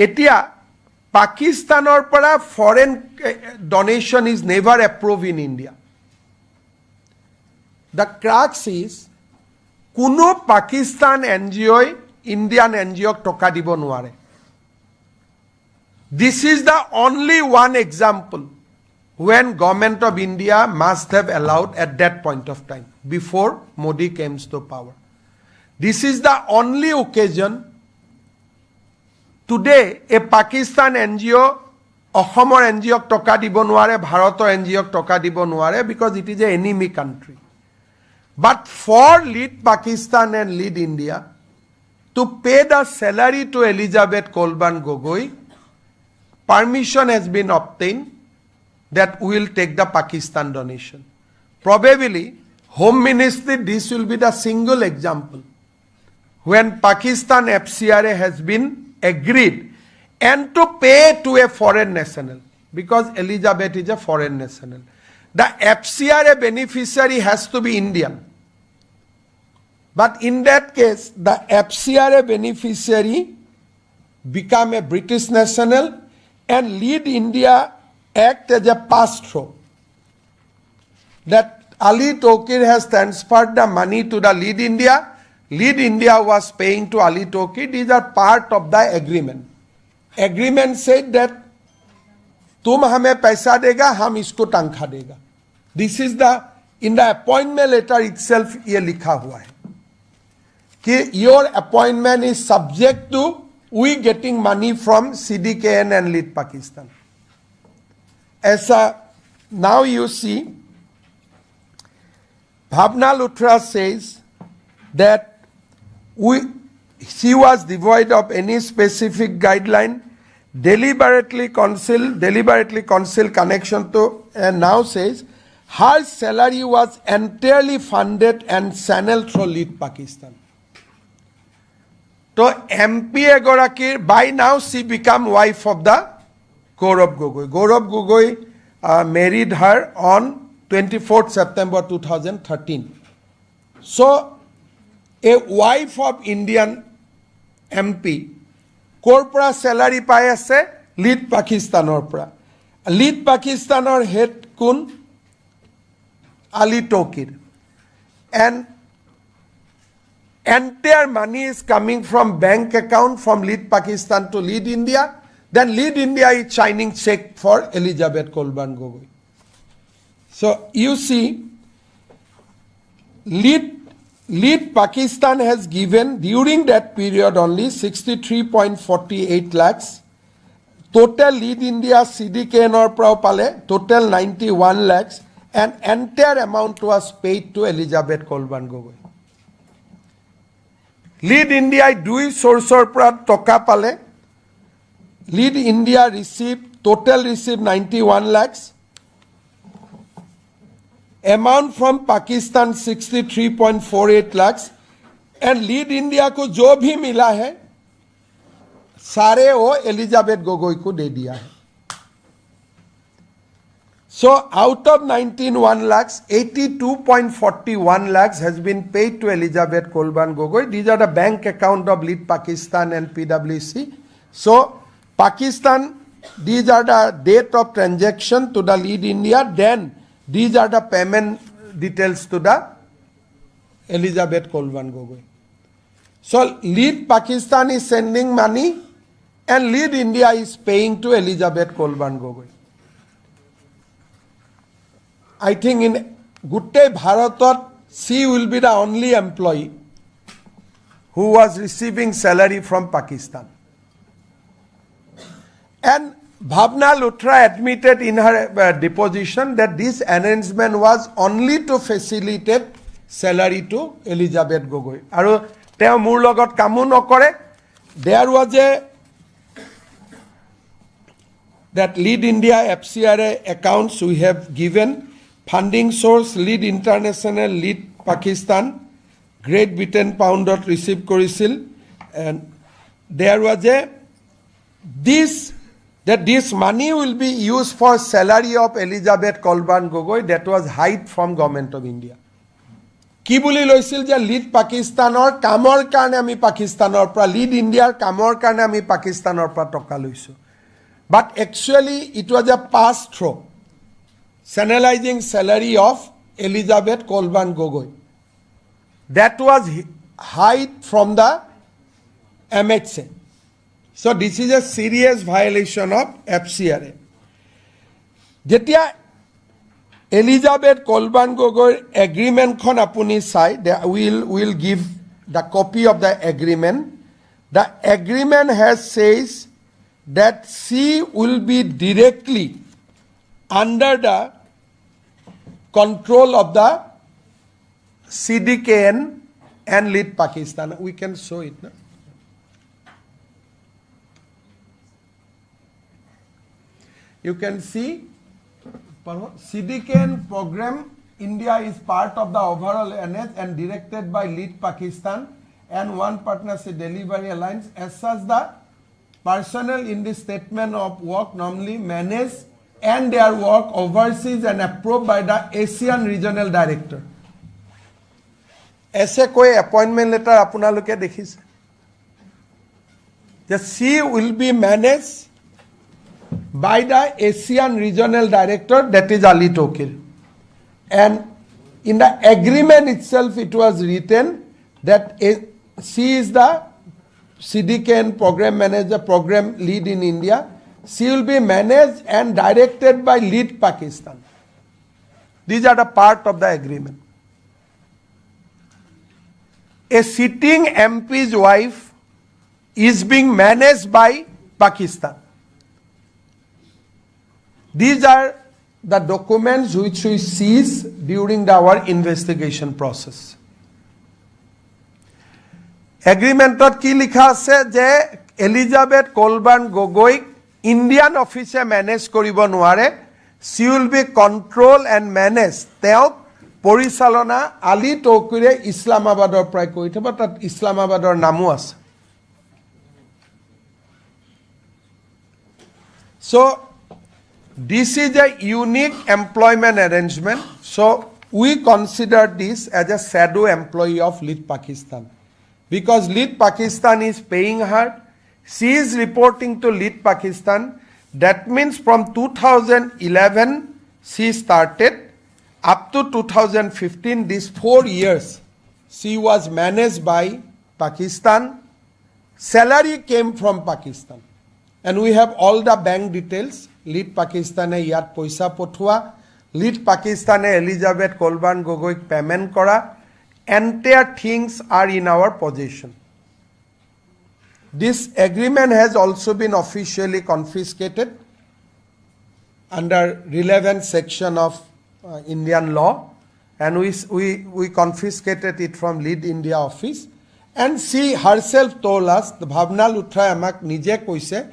এতিয়া পাকিস্তানৰ পৰা foreign donation is never approved in India. The crux is কোনো Pakistan NGO Indian NGO টকা দিব নোৱাৰে This is the only one example when government of India must have allowed at that point of time before Modi came to power. This is the only occasion today a Pakistan NGO Ohomor NGO toka dibo nware Bharator NGO toka dibo nware because it is an enemy country. But for Lead Pakistan and Lead India to pay the salary to Elizabeth Kolban Gogoi, permission has been obtained that we will take the Pakistan donation. Probably, Home Ministry, this will be the single example when Pakistan FCRA has been agreed and to pay to a foreign national because Elizabeth is a foreign national. The FCRA beneficiary has to be Indian. But in that case, the FCRA beneficiary become a British national and Lead India act as a pass-through. That Ali Tokir has transferred the money to the Lead India. Lead India was paying to Ali Tokir. These are part of the agreement. Agreement said that तुम हमें पैसा देगा हम इसको तनख्वाह देगा This is the in the appointment letter itself ये लिखा हुआ है कि your appointment is subject to we getting money from CDKN and Lead Pakistan. As now you see, Bhavna Luthra says that she was devoid of any specific guideline, deliberately concealed connection to, and now says her salary was entirely funded and channeled through Lead Pakistan. So MP Egorakir, by now she become wife of the Gaurav Gogoi. Gaurav Gogoi married her on 24th September 2013. So a wife of Indian MP কৰ পৰা salary পাই আছে lead পাকিস্তানৰ পৰা lead পাকিস্তানৰ head কোন Ali Tauqir and entire money is coming from bank account from lead Pakistan to lead India, then lead India is signing check for Elizabeth Kolban Gogoi. So you see, lead Pakistan has given during that period only 63.48 lakhs. Total lead India CDK nor pale total 91 lakhs, and entire amount was paid to Elizabeth Kolban Gogoi. Lead India দুই সোর্সৰ পৰা টকা পালে Lead India total received 91 lakhs, amount from Pakistan 63.48 lakhs, and Lead India को जो भी मिला है सारे वो एलिजाबेथ गोगोई को दे दिया है. So out of 91 lakhs, 82.41 lakhs has been paid to Elizabeth Kolban Gogoi. These are the bank account of Lead Pakistan and PwC. So Pakistan, these are the date of transaction to the Lead India. Then these are the payment details to the Elizabeth Kolban Gogoi. So Lead Pakistan is sending money and Lead India is paying to Elizabeth Kolban Gogoi. I think in Gutte Bharatot, she will be the only employee who was receiving salary from Pakistan. And Bhavna Luthra admitted in her deposition that this arrangement was only to facilitate salary to Elizabeth Gogoi. Aru teo mur logot kamu nokore. There was that Lead India FCRA accounts we have given. Funding source Lead International, Lead Pakistan, Great Britain poundot receive korisil, and there was this money will be used for salary of Elizabeth Kolban Gogoi that was hide from Government of India. কি বুলি লৈছিল যে lead পাকিস্তানৰ কামৰ কাৰণে আমি পাকিস্তানৰ পৰা lead ইণ্ডিয়াৰ কামৰ কাৰণে আমি পাকিস্তানৰ পৰা টকা লৈছো, but actually it was a pass through channelizing salary of Elizabeth Kolban Gogoi. That was hide from the MHA. So this is a serious violation of FCRA. Jetia Elizabeth Kolban Gogoi agreement khon apuni sai, will give the copy of the agreement. The agreement says that she will be directly under the control of the CDKN and Lead Pakistan. We can show it. No? You can see CDKN program India is part of the overall NS and directed by Lead Pakistan and One Partnership Delivery Alliance. As such, the personnel in the statement of work normally manage and their work overseas and approved by the Asian Regional Director. ऐसे कोई appointment letter আপোনালোকে দেখিছে? The she will be managed by the Asian Regional Director, that is Ali Tokir. And in the agreement itself it was written that she is the CDKN program manager, program lead in India. She will be managed and directed by Lead Pakistan. These are the part of the agreement. A sitting MP's wife is being managed by Pakistan. These are the documents which we seized during our investigation process. Agreementot ki likha ase je Elizabeth Kolban Gogoi Indian office manage koribo নোৱাৰে, she will be control and manage. তেওঁ পৰিচালনা আলী তৌকিৰে ইছলামাবাদৰ পৰা কৰি থব, তাত ইছলামাবাদৰ নামো আছে. So this is a unique employment arrangement. So we consider this as a shadow employee of Lead Pakistan, because Lead Pakistan is paying her, She is reporting to lead Pakistan. That means from 2011 she started up to 2015, these 4 years, she was managed by Pakistan. Salary came from Pakistan. And we have all the bank details. Lead Pakistane yat poisa pothua. Lead Pakistane Elizabeth Kolban Gogoik payment kora. Entire things are in our possession. This agreement has also been officially confiscated under relevant section of Indian law, and we confiscated it from Lead India office. And she herself told us, the Bhavna Luthra amak nije koise,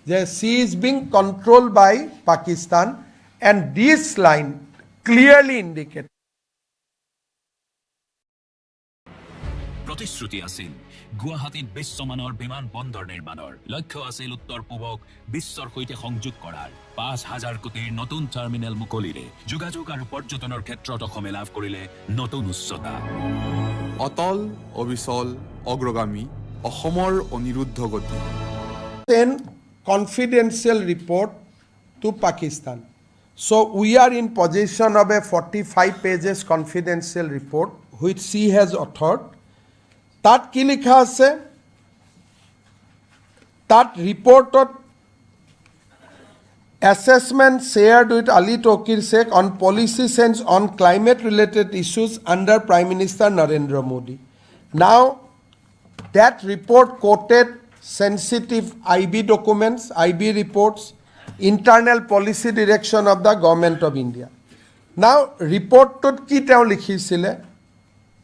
that she is being controlled by Pakistan, and this line clearly indicates. প্ৰতিশ্ৰুতি আছিল গুৱাহাটীত বিশ্বমানৰ বিমান বন্দৰ নিৰ্মাণৰ লক্ষ্য আছিল উত্তৰ পূবক বিশ্বৰ সৈতে সংযোগ কৰাৰ ৫,০০০ কোটিৰ নতুন টাৰ্মিনেল মুকলিৰে যোগাযোগ আৰু পৰ্যটনৰ ক্ষেত্ৰত অসমে লাভ কৰিলে নতুন উচ্চতা অটল অবিচল অগ্ৰগামী অসমৰ অনিৰুদ্ধ গতি confidential report to Pakistan. So we are in possession of a 45 pages confidential report which she has authored. Tat ki likha ase? Tat reported assessment shared with Ali Tokir Sheikh on policy sense on climate related issues under Prime Minister Narendra Modi. Now that report quoted sensitive IB documents, IB reports, internal policy direction of the government of India. Now report tot ki teo likhisile?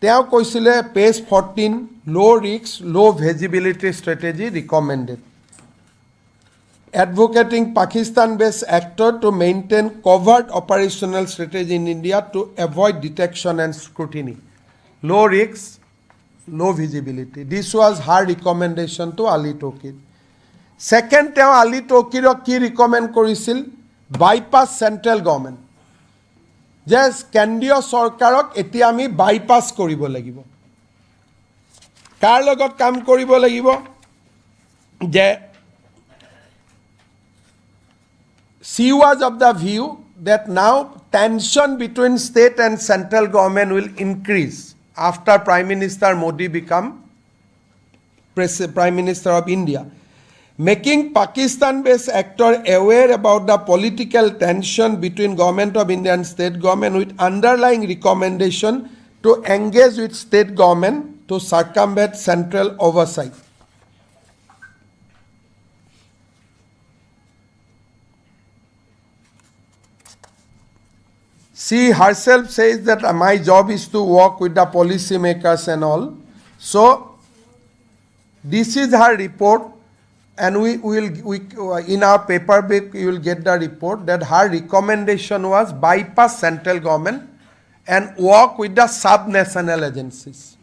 Teo koisile page 14, low risk, low visibility strategy recommended. Advocating Pakistan-based actor to maintain covert operational strategy in India to avoid detection and scrutiny. Low risk, low visibility. This was her recommendation to Ali Tokir. Second, teo Ali Tokir ki recommend korisil bypass central government. Yes, কেন্দ্ৰীয় চৰকাৰক এতিয়া আমি bypass কৰিব লাগিব। কাৰ লগত কাম কৰিব লাগিব? যে she was of the view that now tension between state and central government will increase after Prime Minister Modi become Prime Minister of India. Making Pakistan-based actor aware about the political tension between government of India and state government with underlying recommendation to engage with state government to circumvent central oversight. She herself says that my job is to work with the policy makers and all. So this is her report. And we in our paper book you will get the report that her recommendation was bypass central government and work with the sub-national agencies.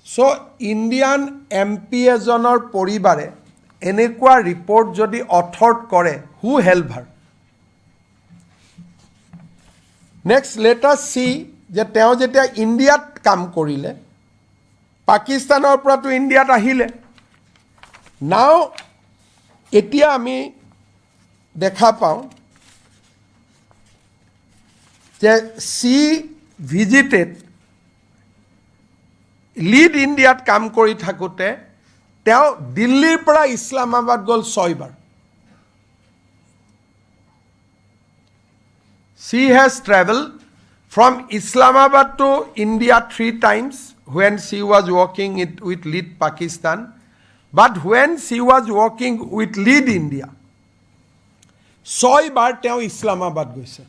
So Indian MP ejonor poribare enekwa report jodi authored kore, who help her? Next, let us see je teo jetia India kam korile, Pakistanor pora to India ahile. Now, এতিয়া আমি দেখা পাওঁ যে she visited Lead Indiaত কাম কৰি থাকোঁতে তেওঁ দিল্লীৰ পৰা ইছলামাবাদ গ'ল 6 বাৰ। She has traveled from Islamabad to India 3 times when she was working with Lead Pakistan. But when she was working with Lead India, 6 বাৰ তেওঁ ইছলামাবাদ গৈছে।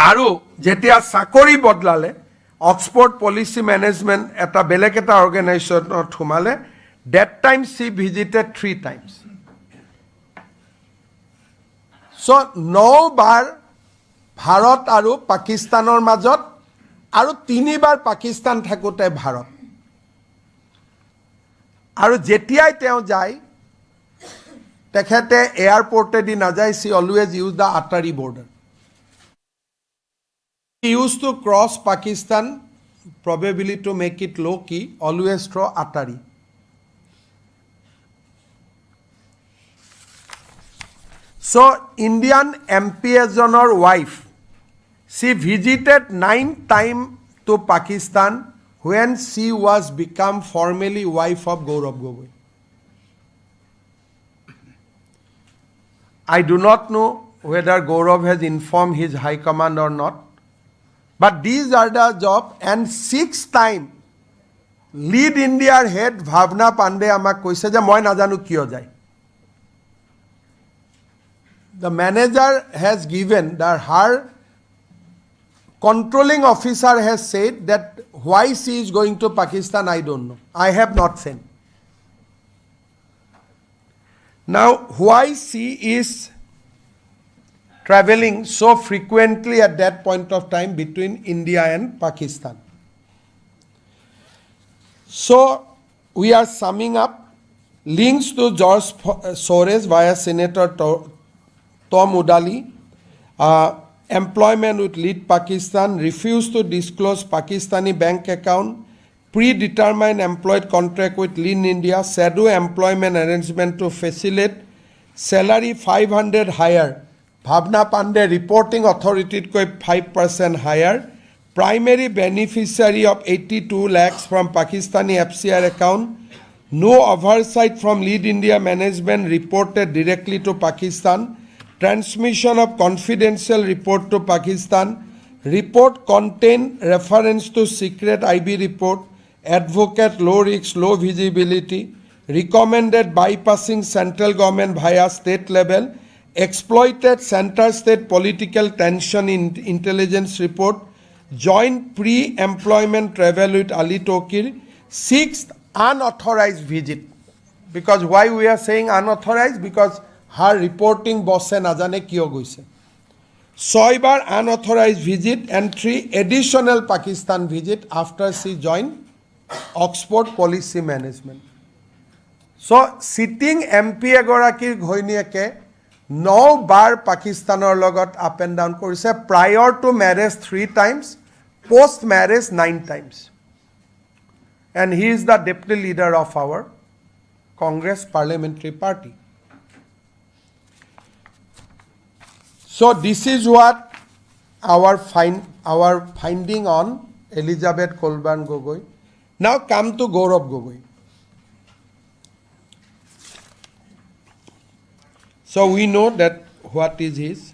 আৰু যেতিয়া চাকৰি বদলালে অক্সফোর্ড পলিসি ম্যানেজমেন্ট এটা বেলেগ এটা অর্গানাইজেশনত সোমালে, that time she visited 3 times. So 9 বাৰ ভাৰত আৰু পাকিস্তানৰ মাজত আৰু 3 বাৰ পাকিস্তান থাকোতে ভাৰত। আৰু যেতিয়াই তেওঁ যায় তেখেতে এয়াৰপোৰ্টে দি নাযায়, she always use the Atari border. He used to cross Pakistan probably to make it low key, always throw Atari. So, Indian MP ejonor wife, she visited 9 times to Pakistan when she was become formally wife of Gaurav Gogoi. I do not know whether Gaurav has informed his high command or not, but these are the job. And 6 times lead India's head Bhavna Pandey amak koise je moi najanu kiyo jai. The manager has given that her controlling officer has said that why she is going to Pakistan, I don't know. I have not seen. Now, why she is traveling so frequently at that point of time between India and Pakistan? So, we are summing up links to George Soros via Senator Tom Udali, employment with lead Pakistan, refused to disclose Pakistani bank account, predetermined employed contract with Lean India, shadow employment arrangement to facilitate salary 500 higher, Bhavna Pandey reporting authority ko 5% higher, primary beneficiary of 82 lakhs from Pakistani FCR account, no oversight from Lead India management reported directly to Pakistan, transmission of confidential report to Pakistan, report contain reference to secret IB report, advocate low risk, low visibility, recommended bypassing central government via state level, exploited center-state political tension in intelligence report, joint pre-employment travel with Ali Tokir, 6th unauthorized visit. Because why we are saying unauthorized? Because her reporting boss najane kiyo goise. 6 bar unauthorized visit and 3 additional Pakistan visit after she joined Oxford Policy Management. So, sitting MP egorakir ghoiniyeke 9 bar Pakistanor logot up and down korise, prior to marriage 3 times, post marriage 9 times. And he is the deputy leader of our Congress Parliamentary Party. So this is what our finding on Elizabeth Kolban Gogoi. Now come to Gaurav Gogoi. So we know that what is his.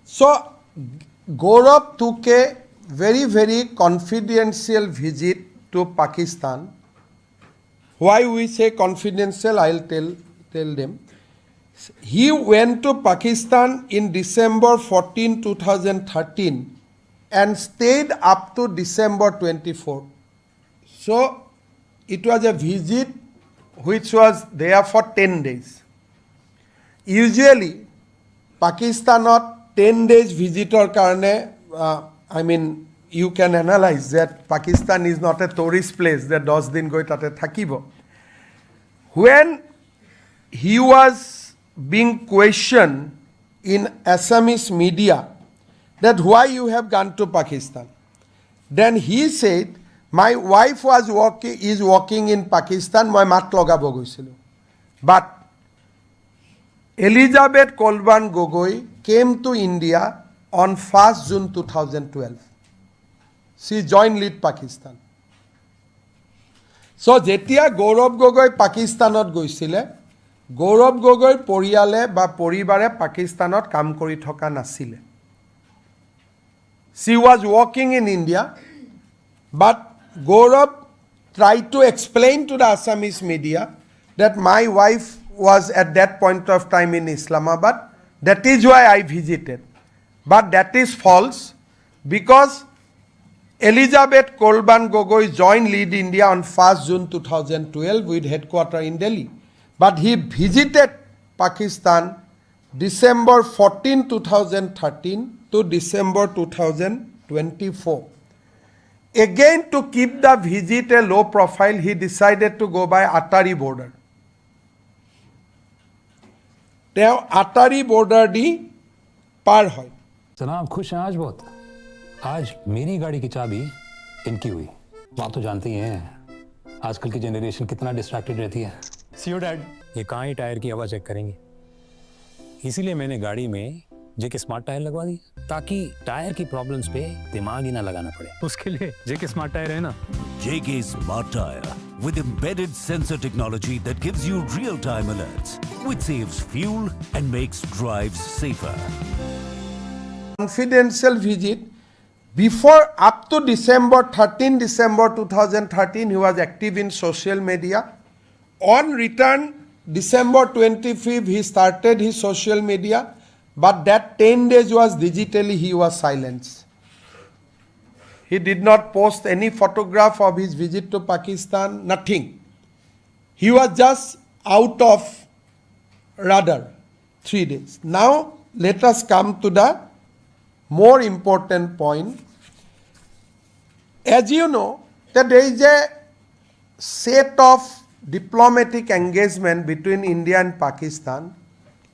So Gaurav took a very, very confidential visit to Pakistan. Why we say confidential, I'll tell them. He went to Pakistan in December 14, 2013 and stayed up to December 24. So it was a visit which was there for 10 days. Usually, Pakistanot 10 days visitor karne, you can analyze that Pakistan is not a tourist place that 10 din goi tate thakibo. When he was being questioned in Assamese media that why you have gone to Pakistan, then he said, my wife is working in Pakistan, moi mat logabo goisilu. But Elizabeth Kolban Gogoi came to India on 1st June 2012. She joined Lead Pakistan. So jetia Gaurav Gogoi Pakistanot goisile, Gaurav Gogoi পৰিয়ালে বা পৰিবাৰে Pakistanot কাম কৰি থকা নাছিলে. She was working in India, but Gaurav tried to explain to the Assamese media that my wife was at that point of time in Islamabad. That is why I visited. But that is false, because Elizabeth Kolban Gogoi joined Lead India on 1st June 2012 with headquarters in Delhi. But he visited Pakistan December 14, 2013 to December 2024. Again, to keep the visit a low profile, he decided to go by Atari border. Now, Atari border di par hoy. जनाब खुश हैं आज बहुत आज मेरी गाड़ी की चाबी इनकी हुई। आप तो जानते ही हैं आजकल की जनरेशन कितना डिस्ट्रैक्टेड रहती है। सीओ डैड, ये कहाँ ही टायर की हवा चेक करेंगे, इसीलिए मैंने गाड़ी में जेके स्मार्ट टायर लगवा दी ताकि टायर की प्रॉब्लम्स पे दिमाग ही ना लगाना पड़े। उसके लिए जेके स्मार्ट टायर है ना। JK Smart Tire with embedded sensor technology that gives you real-time alerts, which saves fuel and makes drives safer. Confidential visit before up to December 2013, he was active in social media. On return, December 25th, he started his social media, but that 10 days was digitally, he was silenced. He did not post any photograph of his visit to Pakistan, nothing. He was just out of radar 3 days. Now, let us come to the more important point. As you know, that there is a set of diplomatic engagement between India and Pakistan,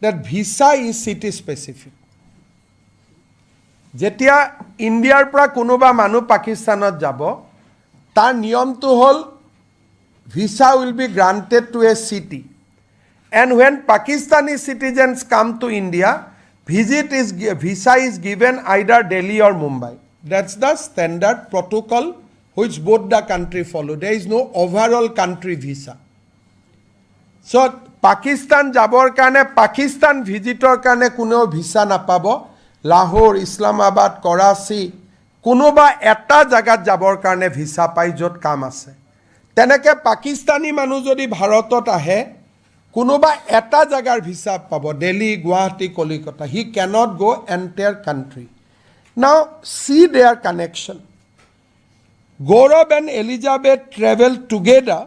that visa is city specific. যেতিয়া ইণ্ডিয়াৰ পৰা কোনোবা মানুহ পাকিস্তানত যাব, তাৰ নিয়মটো হ'ল visa will be granted to a city, and when Pakistani citizens come to India, visa is given either Delhi or Mumbai. That's the standard protocol which both the country follow. There is no overall country visa. So Pakistan jabor karone, Pakistan visitor karone kuno visa napabo. Lahore, Islamabad, Karachi, কোনোবা এটা জায়গাত যাবৰ কাৰণে visa পাই য'ত কাম আছে। তেনেকে পাকিস্তানী মানুহ যদি ভাৰতত আহে, কোনোবা এটা জায়গাৰ ভিসা পাব, Delhi, Guwahati, Calcutta. He cannot go entire country. Now see their connection. Gaurav and Elizabeth traveled together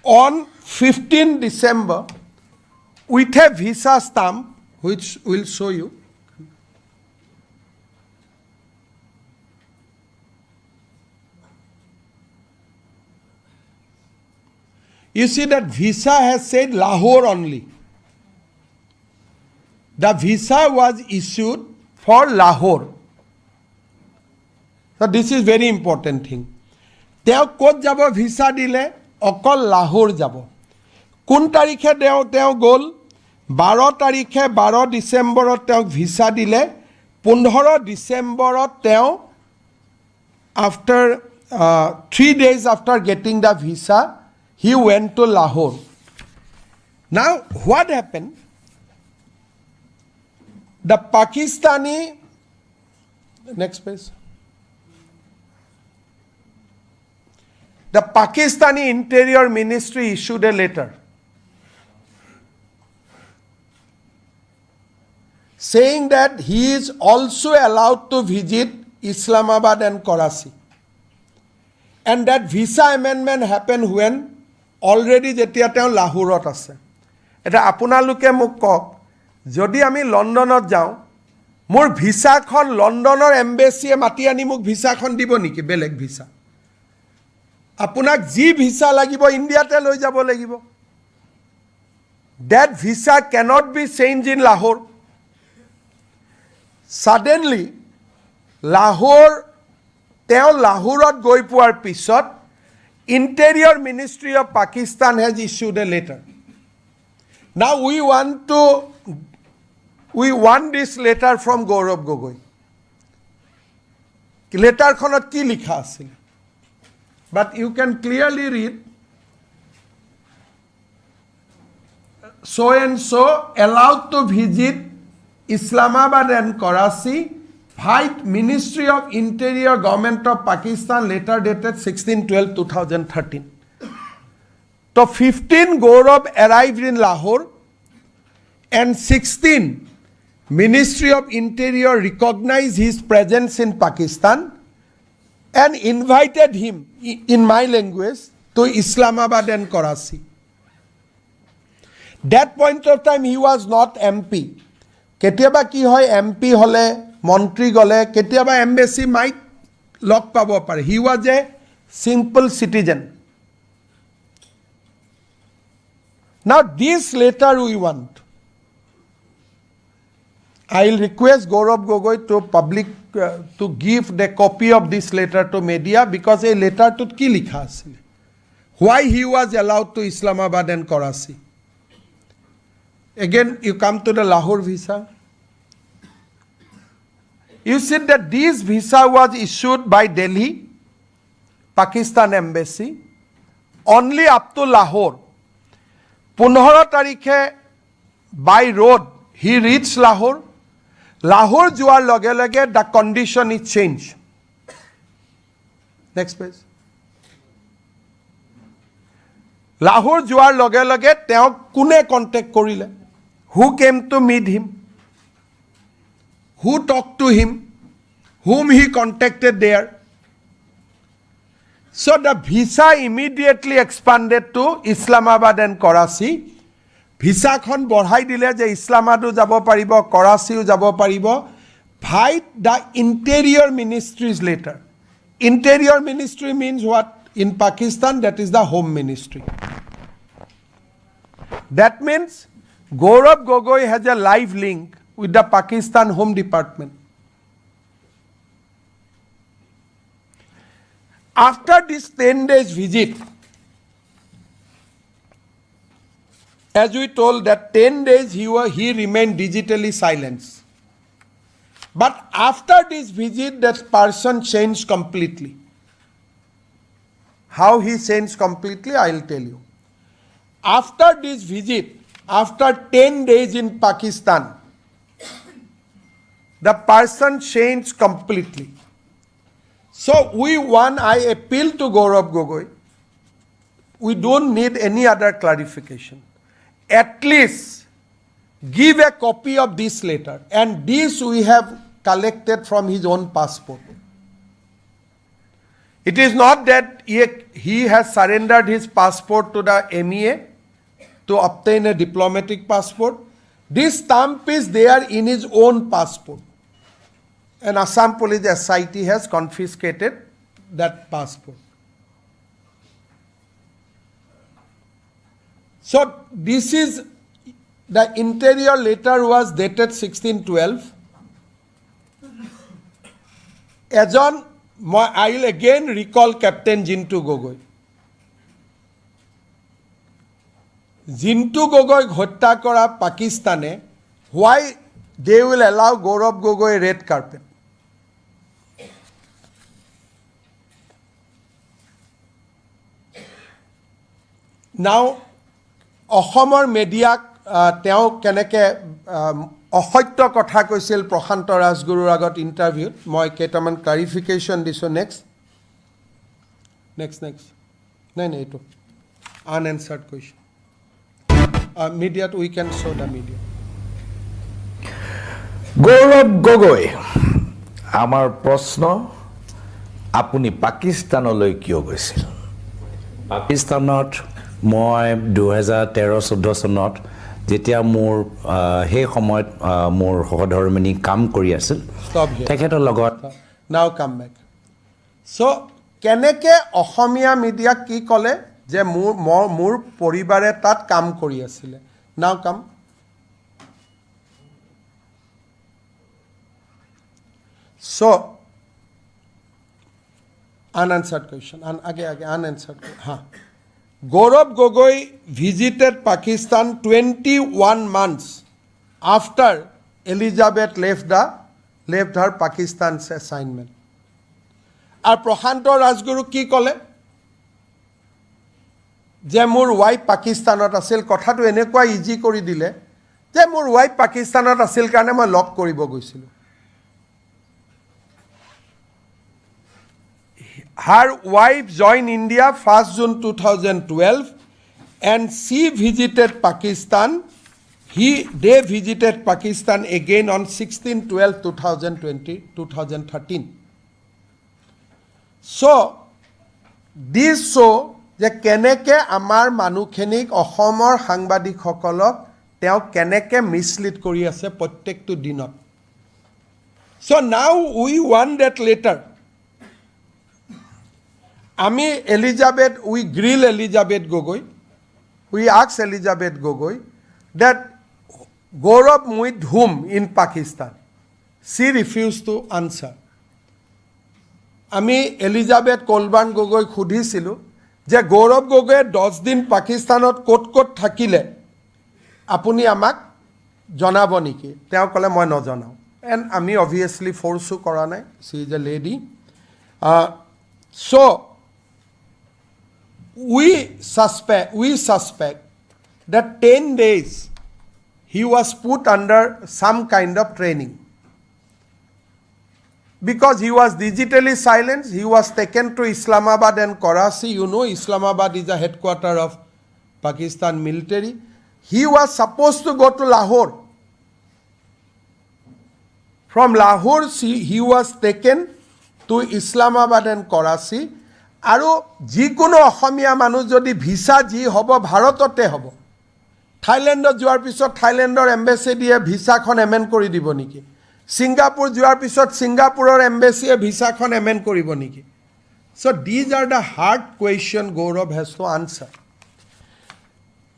on 15 December with a visa stamp, which will show you. You see that visa has said Lahore only. The visa was issued for Lahore. So this is very important thing. তেওঁ ক'ত যাব visa দিলে, অকল লাহোৰ যাব। কোন তাৰিখে তেওঁ গ'ল, 12 তাৰিখে 12 ডিচেম্বৰত তেওঁক ভিসা দিলে, 15 ডিচেম্বৰত তেওঁ after 3 days after getting the visa, he went to Lahore. Now what happened? The Pakistani, next page. The Pakistani Interior Ministry issued a letter saying that he is also allowed to visit Islamabad and Karachi, and that visa amendment happened when already যেতিয়া তেওঁ লাহোৰত আছে। এটা আপোনালোকে মোক কওক, যদি আমি লণ্ডনত যাওঁ, মোৰ ভিসাখন লণ্ডনৰ এম্বেচিয়ে মাতি আনি মোক ভিসাখন দিব নেকি? বেলেগ ভিসা আপোনাক যি ভিসা লাগিব ইণ্ডিয়াতে লৈ যাব লাগিব। That visa cannot be changed in Lahore. Suddenly Lahore, তেওঁ লাহোৰত গৈ পোৱাৰ পিছত Interior Ministry of Pakistan has issued a letter. Now we want this letter from Gaurav Gogoi. Letter khonot ki likha asil? But you can clearly read, so and so allowed to visit Islamabad and Karachi, Fight Ministry of Interior Government of Pakistan, letter dated 16/12/2013. So 15 Gaurav arrived in Lahore, and 16 Ministry of Interior recognized his presence in Pakistan and invited him, in my language, to Islamabad and Karachi. That point of time he was not MP. কেতিয়াবা কি হয়, MP হলে, মন্ত্ৰী গলে, কেতিয়াবা embassy might log পাব পাৰে। He was a simple citizen. Now this letter we want. I'll request Gaurav Gogoi to to give the copy of this letter to media because a letter to ki likha asile. Why he was allowed to Islamabad and Karachi. Again, you come to the Lahore visa. You said that this visa was issued by Delhi, Pakistan embassy, only up to Lahore. 15 tarikhe by road he reached Lahore. Lahore joar lage lage the condition is changed. Next page. Lahore joar lage lage teo kune contact korile? Who came to meet him? Who talked to him? Whom he contacted there? So the visa immediately expanded to Islamabad and Karachi. Visa khon borhai dile je Islamabadu jabo paribo, Karachiu jabo paribo. By the Interior Ministry's letter. Interior Ministry means what? In Pakistan, that is the Home Ministry. That means Gaurav Gogoi has a live link with the Pakistan Home Department. After this 10 days visit, as we told that 10 days he remained digitally silenced. But after this visit, that person changed completely. How he changed completely, I will tell you. After this visit, after 10 days in Pakistan, the person changed completely. So I appeal to Gaurav Gogoi, we don't need any other clarification. At least give a copy of this letter, and this we have collected from his own passport. It is not that he has surrendered his passport to the MEA to obtain a diplomatic passport. This stamp is there in his own passport. And Assam Police SIT has confiscated that passport. So this is the interior letter was dated 1612. I will again recall Captain Jintu Gogoi. Jintu Gogoi hotta kora Pakistane, why they will allow Gaurav Gogoi red carpet? Now, Ohomor media teo keneke অসত্য কথা কৈছিল প্ৰশান্ত ৰাজগুৰুৰ আগত ইণ্টাৰভিউত মই কেইটামান clarification দিছোঁ next নাই এইটো unanswered question মিডিয়াত we can show' the media Gaurav Gogoi আমাৰ প্ৰশ্ন আপুনি পাকিস্তানলৈ কিয় গৈছিল পাকিস্তানত মই 2013-14 চনত যেতিয়া মোৰ হে সময়ত মোৰ সহধৰ্মিনী কাম কৰি আছিল তেখেতৰ লগত নাও কাম বেক সো কেনেকে অসমীয়া মিডিয়া কি ক'লে যে মোৰ পৰিবাৰে তাত কাম কৰি আছিল নাও কাম so unanswered question unanswered Gaurav Gogoi visited Pakistan 21 months after Elizabeth left her Pakistan's assignment. And Prahanta Rajguru ki kole? Je mur wife Pakistanot asil kotha to enekwa easy kori dile. Je mur wife Pakistanot asil karone moi lock koribo goisilu. Her wife joined India 1st June 2012 and she visited Pakistan. They visited Pakistan again on 16/12/2013. So, this show যে কেনেকে আমাৰ মানুহখিনিক অসমৰ সাংবাদিকসকলক তেওঁ কেনেকে মিছলিড কৰি আছে প্ৰত্যেকটো দিনত So now we want that letter. আমি we grill Elizabeth Gogoi. We ask Elizabeth Gogoi that Gaurav with whom in Pakistan? She refused to answer. আমি এলিজাবেথ কলবাৰ্ণ গগৈ সুধিছিলোঁ যে গৌৰৱ গগৈয়ে 10 দিন পাকিস্তানত ক'ত ক'ত থাকিলে আপুনি আমাক জনাব নেকি? তেওঁ ক'লে মই নজনাওঁ। এণ্ড আমি অবভিয়াছলি ফ'ৰ্চো কৰা নাই, she is a lady. So we suspect that 10 days he was put under some kind of training. Because he was digitally silenced, he was taken to Islamabad and Karachi. You know, Islamabad is the headquarter of Pakistan military. He was supposed to go to Lahore. From Lahore, he was taken to Islamabad and Karachi. আৰু যিকোনো অসমীয়া মানুহ যদি visa যি হ'ব ভাৰততে হ'ব, থাইলেণ্ডত যোৱাৰ পিছত থাইলেণ্ডৰ এম্বেচেডিয়ে ভিসাখন এমেণ্ড কৰি দিব নেকি? ছিংগাপুৰ যোৱাৰ পিছত ছিংগাপুৰৰ এম্বেচিয়ে ভিসাখন এমেণ্ড কৰিব নেকি? So these are the hard question Gaurav has to answer.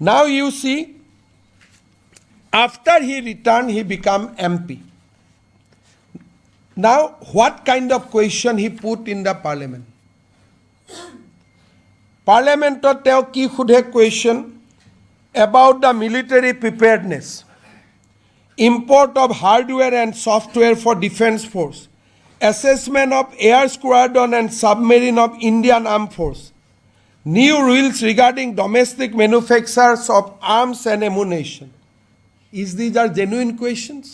Now you see, after he returned, he became MP. Now what kind of question he put in the parliament? Parliamentত তেওঁ কি সোধে question about the military preparedness, import of hardware and software for defense force, assessment of air squadron and submarine of Indian Armed Force, new rules regarding domestic manufacturers of arms and ammunition. These are genuine questions?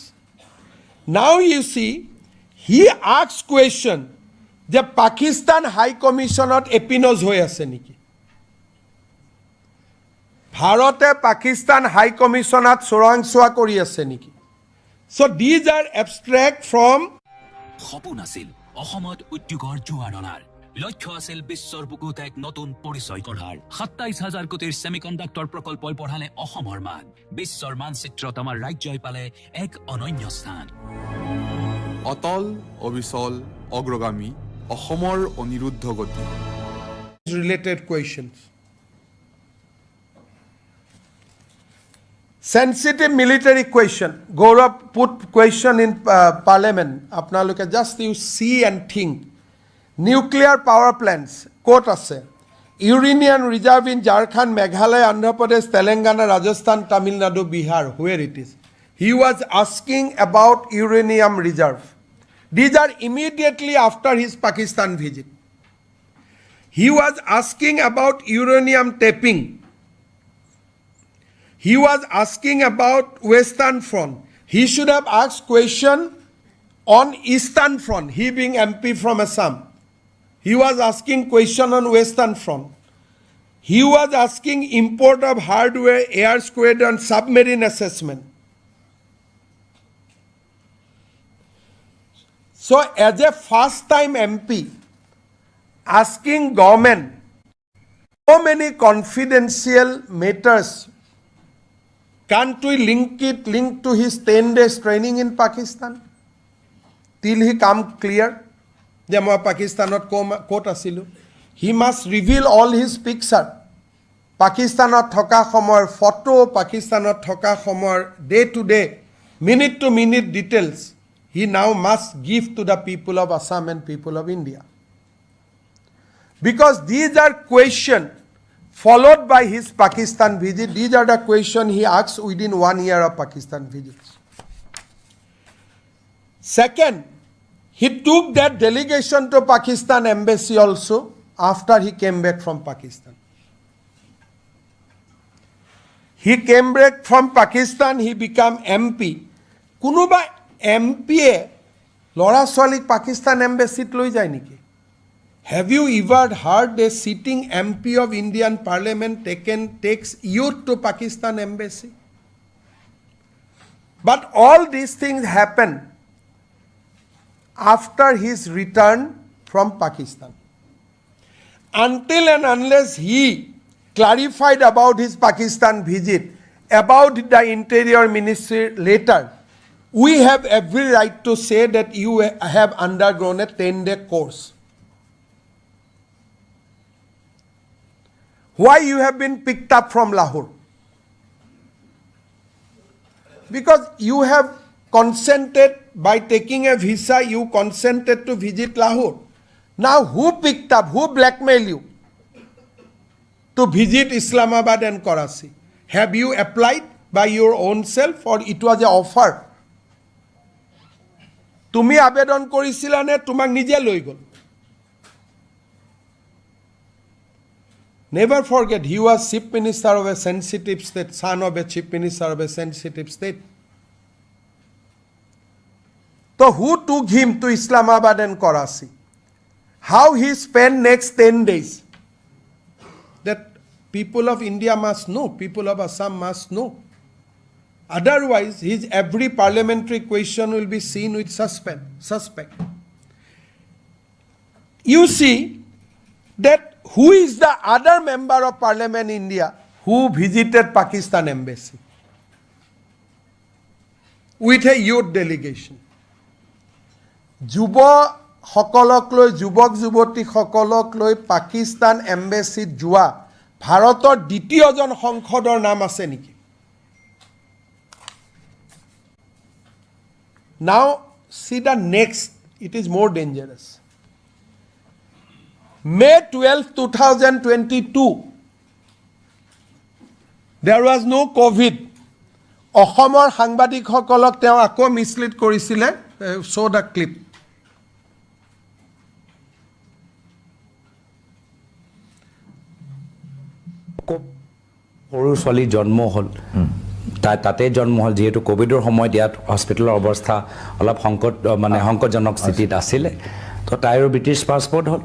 Now you see, he asks question যে Pakistan high কমিশনত এপিনজ হৈ আছে নেকি? ভাৰতে Pakistan high কমিশনত চোৰাংচোৱা কৰি আছে নেকি? So these are abstract from সপোন আছিল অসমত উদ্যোগৰ জোৱাৰ অনাৰ, লক্ষ্য আছিল বিশ্বৰ বুকুত এক নতুন পৰিচয় গঢ়াৰ। ২৭,০০০ কোটিৰ ছেমিকণ্ডাক্টৰ প্ৰকল্পই বঢ়ালে অসমৰ মান, বিশ্বৰ মানচিত্ৰত আমাৰ ৰাজ্যই পালে এক অনন্য স্থান। অতল অবিচল অগ্ৰগামী অসমৰ অনিৰুদ্ধ গতি। related questions. Sensitive military question. Gaurav put question in parliament. Apnaloke just you see and think. Nuclear power plants. Quote ase. Uranium reserve in Jharkhand, Meghalaya, Andhra Pradesh, Telangana, Rajasthan, Tamil Nadu, Bihar. Where it is? He was asking about uranium reserve. These are immediately after his Pakistan visit. He was asking about uranium tapping. He was asking about Western Front. He should have asked question on Eastern Front, he being MP from Assam. He was asking question on Western Front. He was asking import of hardware, air squadron, submarine assessment. So as a first time MP, asking government so many confidential matters, can't we link to his 10 days training in Pakistan? Till he come clear, যে মই পাকিস্তানত ক'ত আছিলোঁ। He must reveal all his picture. পাকিস্তানত থকা সময়ৰ photo, পাকিস্তানত থকা সময়ৰ day to day, minute to minute details. He now must give to the people of Assam and people of India. Because these are questions followed by his Pakistan visit. These are the questions he asks within 1 year of Pakistan visits. Second, he took that delegation to Pakistan embassy also after he came back from Pakistan. He came back from Pakistan, he became MP. Kunuba MP lora swalik Pakistan embassy loi jay niki? Have you ever heard a sitting MP of Indian Parliament takes youth to Pakistan embassy? But all these things happen after his return from Pakistan. Until and unless he clarified about his Pakistan visit, about the Interior Ministry later, we have every right to say that you have undergone a 10-day course. Why you have been picked up from Lahore? Because you have consented, by taking a visa, you consented to visit Lahore. Now who picked up, who blackmailed you to visit Islamabad and Karachi? Have you applied by your own self or it was an offer? তুমি আবেদন কৰিছিলা নে তোমাক নিজে লৈ গল? Never forget, he was chief minister of a sensitive state, son of a chief minister of a sensitive state. So who took him to Islamabad and Karachi? How he spent next 10 days? That people of India must know, people of Assam must know. Otherwise, his every parliamentary question will be seen with suspect. You see that who is the other member of parliament in India who visited Pakistan embassy with a youth delegation? যুৱ সকলক লৈ, যুৱক যুৱতী সকলক লৈ পাকিস্তান এম্বেচিত যোৱা ভাৰতৰ দ্বিতীয়জন সংসদৰ নাম আছে নেকি? Now see the next, it is more dangerous. May 12, 2022, there was no COVID. অসমৰ সাংবাদিকসকলক তেওঁ আকৌ মিছলিড কৰিছিলে. Show the clip. সৰু ছোৱালী জন্ম হ'ল, তাতে জন্ম হ'ল, যিহেতু কোভিডৰ সময়ত ইয়াত হস্পিটেলৰ অৱস্থা অলপ সংকটজনক স্থিতিত আছিলে, তো তাইৰো ব্ৰিটিছ পাছপৰ্ট হ'ল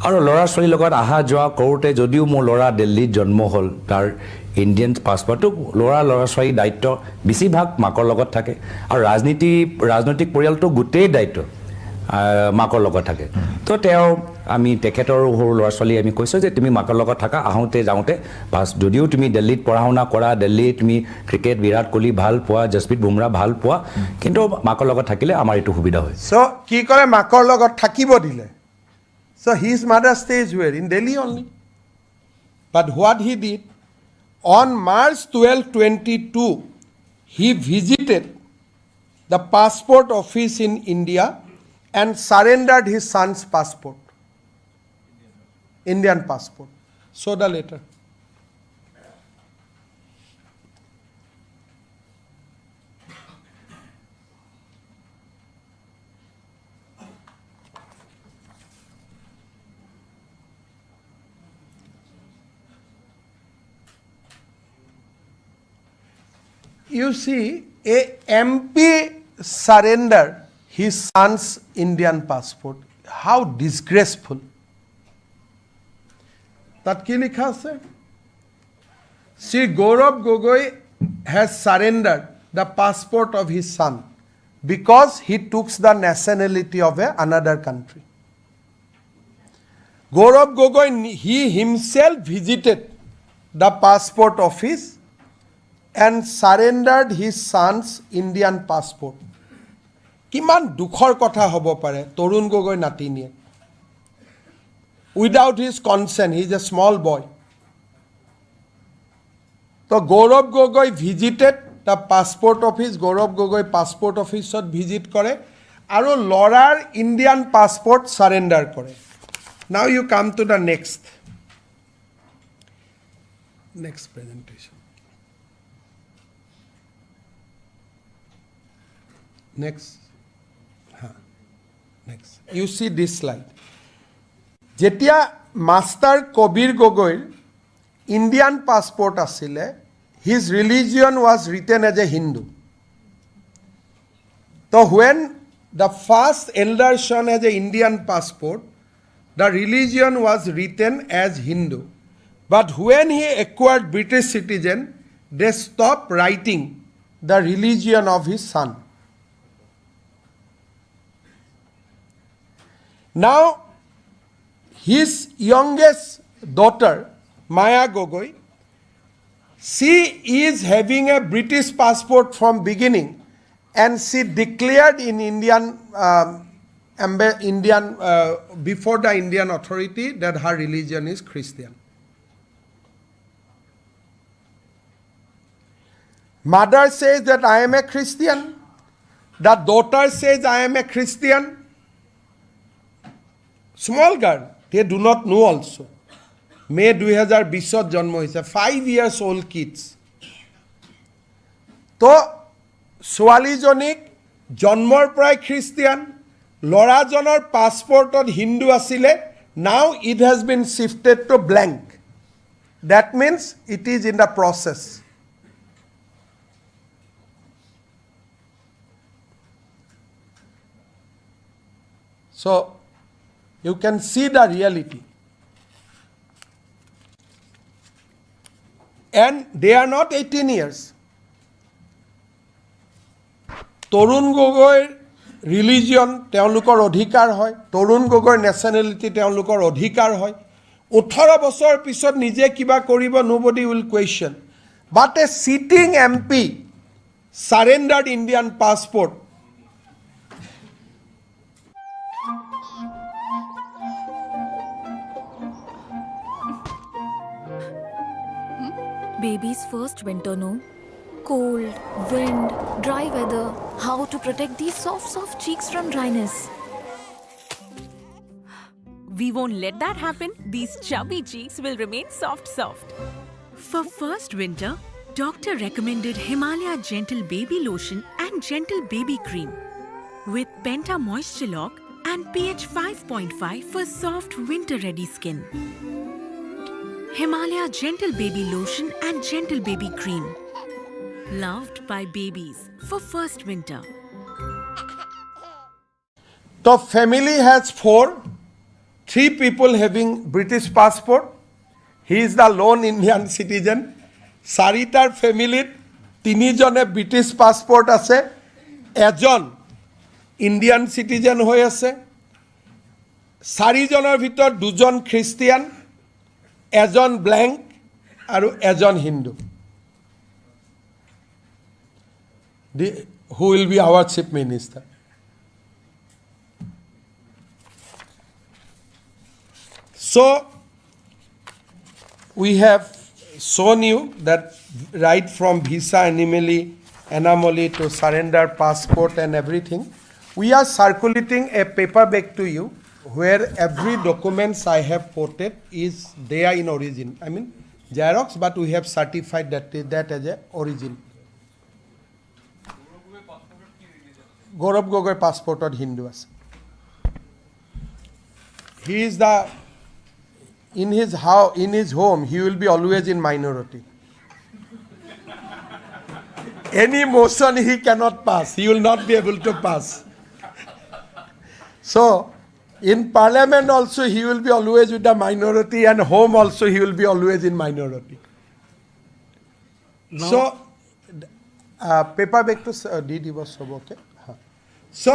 আৰু ল'ৰা ছোৱালীৰ লগত অহা যোৱা কৰোঁতে যদিও মোৰ ল'ৰা দিল্লীত জন্ম হ'ল, তাৰ ইণ্ডিয়ান পাছপৰ্টটো ল'ৰা ছোৱালীৰ দায়িত্ব বেছিভাগ মাকৰ লগত থাকে আৰু ৰাজনৈতিক পৰিয়ালটো গোটেই দায়িত্ব মাকৰ লগত থাকে। তো আমি তেখেতৰ সৰু ল'ৰা ছোৱালী আমি কৈছোঁ যে তুমি মাকৰ লগত থাকা, আহোঁতে যাওঁতে বাছ, যদিও তুমি দিল্লীত পঢ়া শুনা কৰা, দিল্লীত তুমি ক্ৰিকেট বিৰাট কোহলি ভাল পোৱা, জসপ্ৰীত বুমৰা ভাল পোৱা, কিন্তু মাকৰ লগত থাকিলে আমাৰ এইটো সুবিধা হয়। চ' কি কৰে, মাকৰ লগত থাকিব দিলে। So' his mother stays were in Delhi only. But what he did, on March 12, 2022, he visited the passport office in India and surrendered his son's passport, Indian passport. Show the letter. You see, a MP surrendered his son's Indian passport. How disgraceful. Tat ki likha ase? Sri Gaurav Gogoi has surrendered the passport of his son because he took the nationality of another country. Gaurav Gogoi, he himself visited the passport office and surrendered his son's Indian passport. কিমান দুখৰ কথা হ'ব পাৰে Tarun Gogoi নাতিনিয়ে, without his consent, he is a small boy. তো Gaurav Gogoi visited the passport office, Gaurav Gogoi passport officeত visit কৰে আৰু ল'ৰাৰ Indian passport surrender কৰে. Now you come to the next presentation. Next. You see this slide. যেতিয়া মাষ্টাৰ কবিৰ গগৈৰ ইণ্ডিয়ান পাছপৰ্ট আছিলে, his religion was written as a Hindu. So when the first elder son has an Indian passport, the religion was written as Hindu. But when he acquired British citizen, they stopped writing the religion of his son. Now, his youngest daughter, Maya Gogoi, she is having a British passport from beginning, and she declared in before the Indian authority that her religion is Christian. Mother says that I am a Christian. The daughter says I am a Christian. Small girl, they do not know also. May 2020 জন্ম হৈছে 5 years old kids. তো ছোৱালীজনীক জন্মৰ পৰাই Christian, ল'ৰাজনৰ পাছপৰ্টত হিন্দু আছিলে, now it has been shifted to blank. That means it is in the process. So you can see the reality. And they are not 18 years. তৰুণ গগৈৰ religion তেওঁলোকৰ অধিকাৰ হয়, তৰুণ গগৈৰ নেশ্যনেলিটি তেওঁলোকৰ অধিকাৰ হয়। 18 বছৰ পিছত নিজে কিবা কৰিব, nobody will question. But a sitting MP surrendered Indian passport. Baby's first winter, no? Cold, wind, dry weather. How to protect these soft cheeks from dryness? We won't let that happen. These chubby cheeks will remain soft. For first winter, doctor recommended Himalaya Gentle Baby Lotion and Gentle Baby Cream with Penta Moisture Lock and pH 5.5 for soft winter-ready skin. Himalaya Gentle Baby Lotion and Gentle Baby Cream. Loved by babies for first winter. The family has 4. 3 people having British passport. He is the lone Indian citizen. Saritar family 3 জনে British passport আছে, এজন Indian citizen হৈ আছে, 4 জনৰ ভিতৰত 2 জন Christian, এজন blank আৰু এজন Hindu. Who will be our chief minister? So we have shown you that right from visa anomaly to surrender passport and everything, we are circulating a paper back to you where every documents I have quoted is there in origin. I mean Xerox, but we have certified that as a origin. Gaurav Gogoi passport or Hindu as. He is the in his home he will be always in minority. Any motion he cannot pass, he will not be able to pass. So in parliament also he will be always with the minority, and home also he will be always in minority. So paper back to DD was okay. So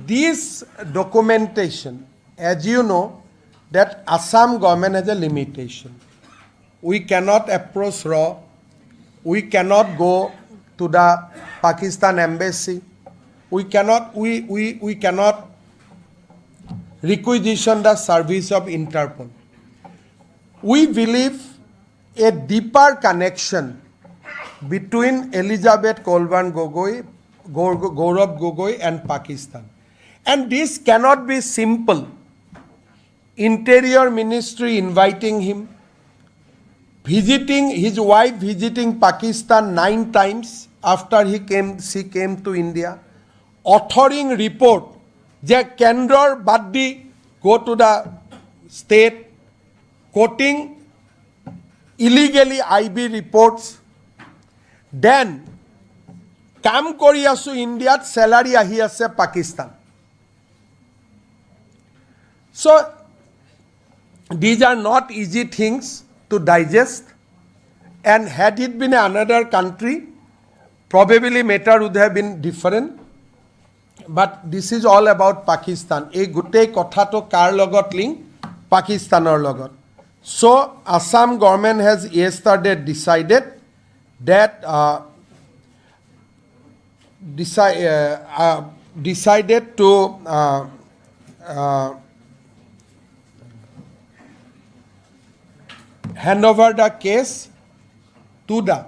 this documentation, as you know, that Assam government has a limitation. We cannot approach RAW. We cannot go to the Pakistan embassy. We cannot requisition the service of Interpol. We believe a deeper connection between Elizabeth Kolban Gogoi, Gaurav Gogoi and Pakistan. And this cannot be simple. Interior Ministry inviting him, visiting his wife, visiting Pakistan 9 times after she came to India, authoring report যে কেন্দ্ৰৰ বাদ দি go to the state, quoting illegally IB reports, then কাম কৰি আছো ইণ্ডিয়াত, salary আহি আছে Pakistan. So these are not easy things to digest, and had it been another country, probably matter would have been different. But this is all about Pakistan. এই গোটেই কথাটো কাৰ লগত link? পাকিস্তানৰ লগত. So Assam government has yesterday decided that decided to hand over the case to the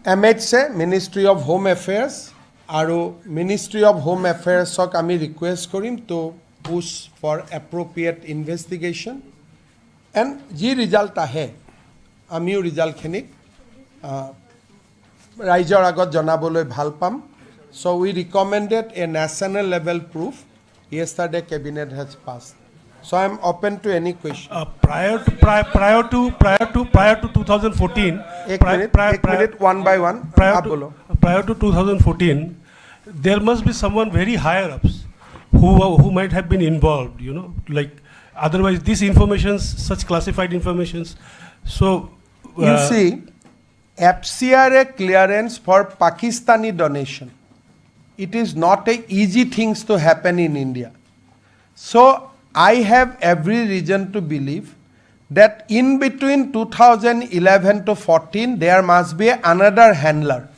MHA Ministry of Home Affairs আৰু Ministry of Home Affairsক আমি request Karim to push for appropriate investigation and যি result আহে আমিও ৰিজাল্টখিনিক ৰাইজৰ আগত জনাবলৈ ভাল পাম. So we recommended a national level proof. Yesterday cabinet has passed. So I am open to any question. Prior to 2014. एक minute, one by one. Prior to 2014, there must be someone very higher ups who might have been involved. You know, like otherwise these informations, such classified informations. So you see, FCRA clearance for Pakistani donation. It is not a easy things to happen in India. So I have every reason to believe that in between 2011 to 14 there must be another handler.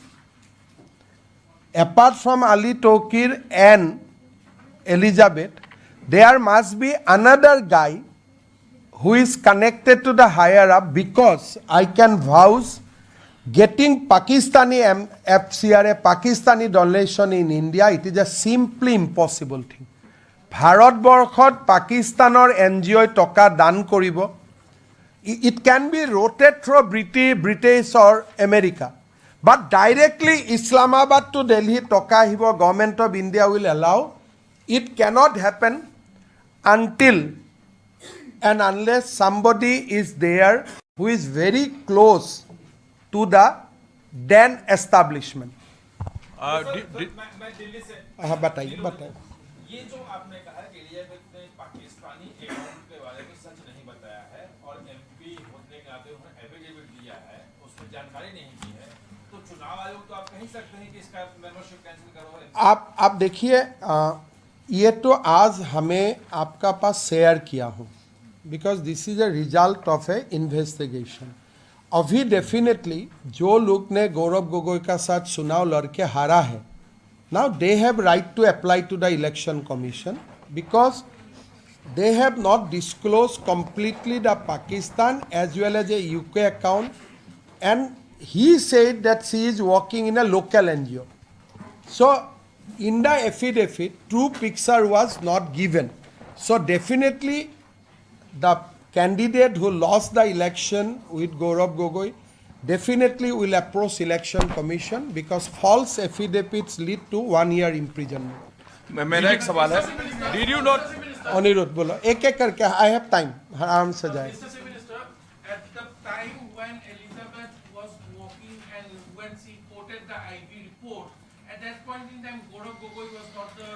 Apart from Ali Tokir and Elizabeth, there must be another guy who is connected to the higher up, because I can vouch getting Pakistani FCRA, Pakistani donation in India, it is a simply impossible thing. ভাৰতবৰ্ষত পাকিস্তানৰ NGO টকা দান কৰিব. It can be rotated through British or America. But directly Islamabad to Delhi টকা আহিব, government of India will allow. It cannot happen until and unless somebody is there who is very close to the then establishment. बताइए. ये जो आपने कहा कि Elizabeth ने Pakistani account के बारे में सच नहीं बताया है और एमपी होने के नाते उन्होंने एफिडेविट दिया है, उसमें जानकारी नहीं दी है, तो चुनाव आयोग तो आप कह सकते हैं कि इसका मेंबरशिप कैंसिल करो. आप देखिए, ये तो आज हमें आपका पास शेयर किया हूँ, because this is a result of A investigation. अभी डेफिनेटली जो लोग ने गौरव गोगोई का साथ चुनाव लड़के हारा है, now they have right to apply to the election commission because they have not disclosed completely the Pakistan as well as a UK account, and he said that she is working in a local NGO. So in the affidavit, true picture was not given. So definitely the candidate who lost the election with Gaurav Gogoi definitely will approach election commission because false affidavits lead to 1 year imprisonment. मेरा एक सवाल है. Did you not? Anirudh बोलो, एक एक करके. I have time. आराम से जाए. Mr. Civil Minister, at the time when Elizabeth was walking and when she quoted the IB report, at that point in time, Gaurav Gogoi was not the.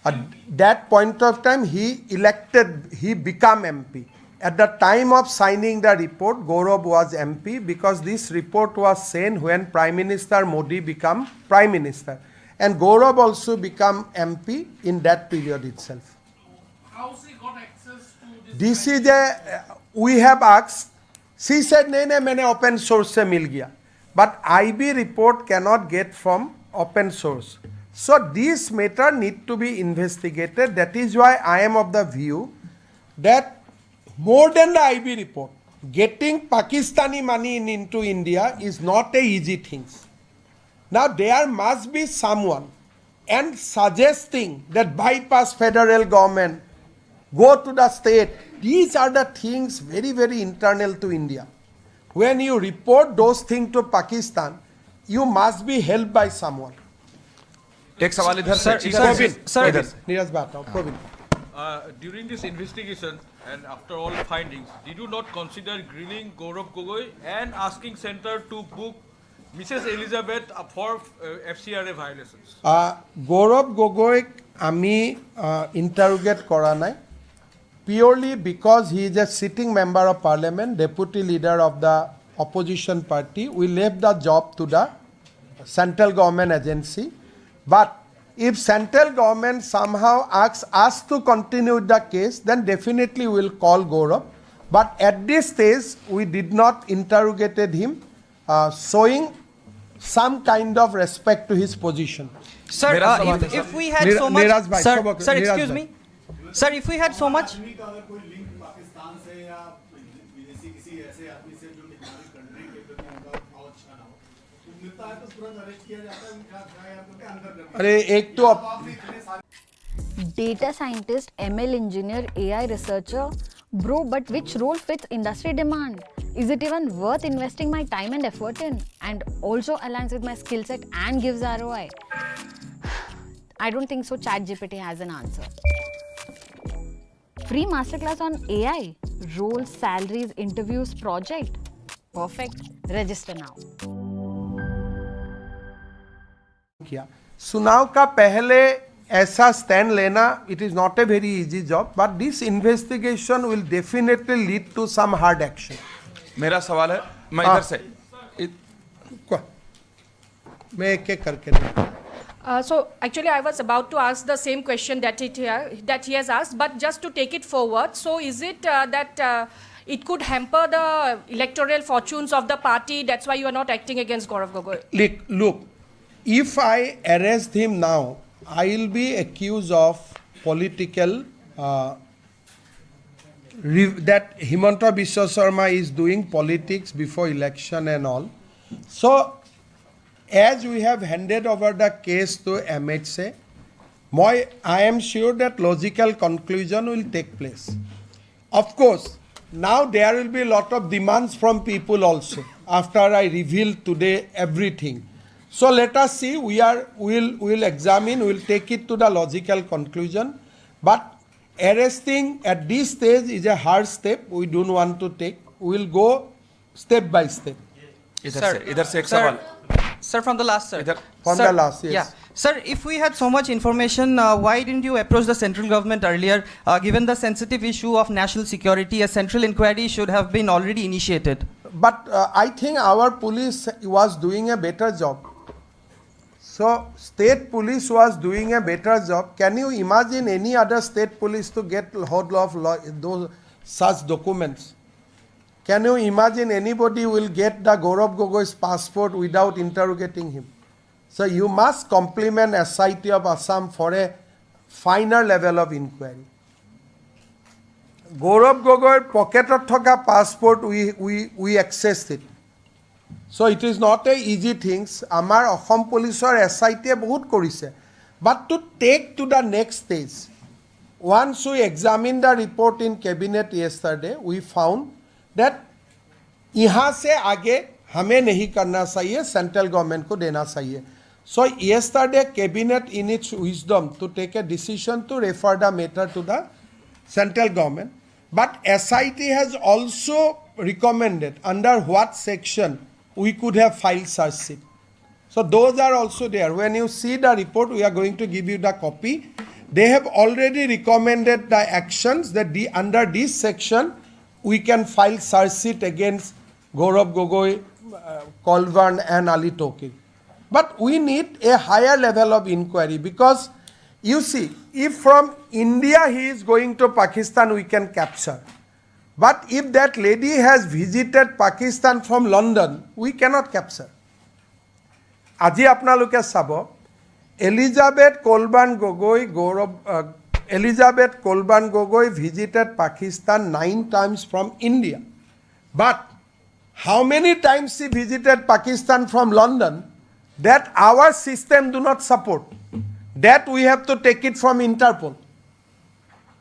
At that point of time, he became MP. At the time of signing the report, Gaurav was MP because this report was sent when Prime Minister Modi became Prime Minister. And Gaurav also became MP in that period itself. How she got access to this is we have asked. She said, नहीं, मैंने open source से मिल गया. But IB report cannot get from open source. So this matter need to be investigated. That is why I am of the view that more than the IB report, getting Pakistani money into India is not a easy thing. Now there must be someone and suggesting that bypass federal government, go to the state. These are the things very, very internal to India. When you report those things to Pakistan, you must be helped by someone. एक सवाल इधर से. नीरज बात हो, प्रोविन. During this investigation and after all findings, did you not consider grilling Gaurav Gogoi and asking center to book Mrs. Elizabeth for FCRA violations? Gaurav Gogoi আমি interrogate করা নাই, purely because he is a sitting member of parliament, deputy leader of the opposition party. We left the job to the central government agency. But if central government somehow asks us to continue with the case, then definitely we will call Gaurav. But at this stage, we did not interrogated him, showing some kind of respect to his position. Sir, if we had so much, sir, excuse me, sir, if we had so much. अरे एक तो Data scientist, ML engineer, AI researcher. Bro, but which role fits industry demand? Is it even worth investing my time and effort in? And also aligns with my skill set and gives ROI? I don't think so. ChatGPT has an answer. Free masterclass on AI. Roles, salaries, interviews, project. Perfect. Register now. किया चुनाव का पहले ऐसा stand लेना it is not a very easy job but this investigation will definitely lead to some hard action. मेरा सवाल है मैं इधर से मैं एक एक करके नहीं. So actually I was about to ask the same question that he has asked, but just to take it forward, so is it that it could hamper the electoral fortunes of the party, that's why you are not acting against Gaurav Gogoi? Look, if I arrest him now, I will be accused of political that Himanta Biswa Sarma is doing politics before election and all. So as we have handed over the case to MHA, I am sure that logical conclusion will take place. Of course, now there will be a lot of demands from people also after I reveal today everything. So let us see, we'll examine, we'll take it to the logical conclusion. But arresting at this stage is a hard step, we don't want to take. We'll go step by step. इधर से एक सवाल. Sir, from the last, sir. From the last, yes. Yeah. Sir, if we had so much information, why didn't you approach the central government earlier? Given the sensitive issue of national security, a central inquiry should have been already initiated. But I think our police was doing a better job. So, state police was doing a better job. Can you imagine any other state police to get hold of those such documents? Can you imagine anybody will get the Gaurav Gogoi's passport without interrogating him? So you must compliment SIT of Assam for a finer level of inquiry. Gaurav Gogoi's pocket of thoka passport we accessed it. So it is not a easy thing. Amar Assam police or SIT bahut korise. But to take to the next stage, once we examined the report in cabinet yesterday, we found that यहाँ से आगे हमें नहीं करना चाहिए, central government को देना चाहिए. So yesterday cabinet in its wisdom to take a decision to refer the matter to the central government, but SIT has also recommended under what section we could have filed such sheet. So those are also there. When you see the report, we are going to give you the copy. They have already recommended the actions that under this section we can file search sheet against Gaurav Gogoi, Kolvan and Ali Toki. But we need a higher level of inquiry because you see, if from India he is going to Pakistan, we can capture. But if that lady has visited Pakistan from London, we cannot capture. Aji apnaluke sabo, Elizabeth Kolban Gogoi visited Pakistan 9 times from India. But how many times she visited Pakistan from London, that our system do not support. That we have to take it from Interpol.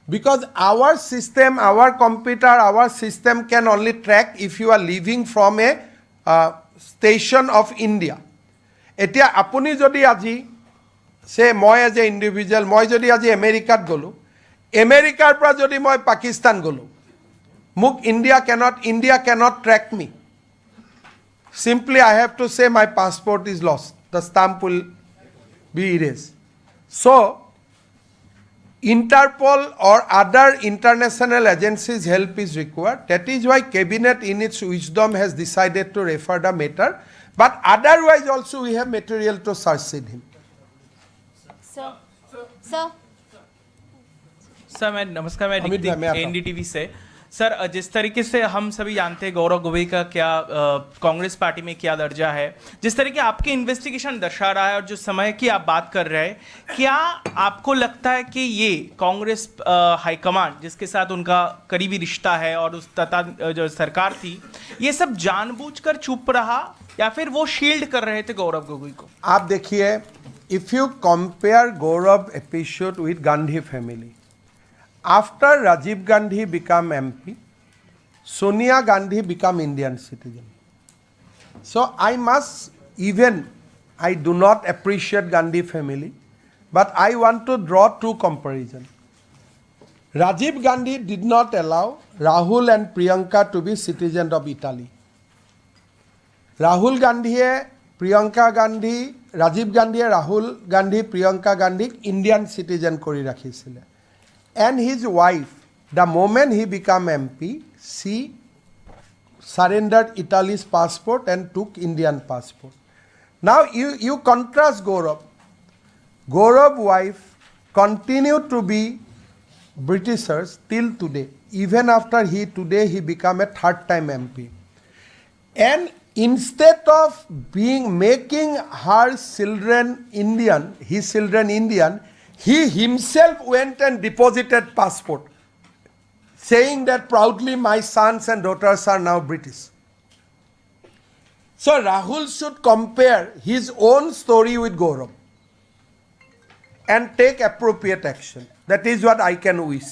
Because our system, our computer, our system can only track if you are leaving from a station of India. Etia apuni jodi aji, say moi as a individual, moi jodi aji America golo, America pra jodi moi Pakistan golo. Muk India cannot track me. Simply I have to say my passport is lost. The stamp will be erased. So, Interpol or other international agencies' help is required. That is why Cabinet in its wisdom has decided to refer the matter. But otherwise also we have material to search him. Sir. Sir मैं नमस्कार, मैं NDTV से. Sir जिस तरीके से हम सभी जानते हैं गौरव गोगोई का क्या कांग्रेस पार्टी में क्या दर्जा है, जिस तरीके आपके इन्वेस्टिगेशन दर्शा रहा है और जो समय की आप बात कर रहे हैं, क्या आपको लगता है कि ये कांग्रेस हाईकमांड जिसके साथ उनका करीबी रिश्ता है और उस तथा जो सरकार थी, ये सब जानबूझकर चुप रहा या फिर वो शील्ड कर रहे थे गौरव गोगोई को? आप देखिए, if you compare Gaurav episode with Gandhi family, after Rajiv Gandhi became MP, Sonia Gandhi became Indian citizen. So I must, even I do not appreciate Gandhi family, but I want to draw two comparisons. Rajiv Gandhi did not allow Rahul and Priyanka to be citizens of Italy. Rahul Gandhi, Priyanka Gandhi, Rajiv Gandhi, Rahul Gandhi, Priyanka Gandhi Indian citizen kori rakhisile. And his wife, the moment he became MP, she surrendered Italy's passport and took Indian passport. Now you contrast Gaurav. Gaurav's wife continued to be Britishers till today, even after today he became a third-time MP. And instead of making her children Indian, his children Indian, he himself went and deposited passport, saying that proudly my sons and daughters are now British. So Rahul should compare his own story with Gaurav and take appropriate action. That is what I can wish.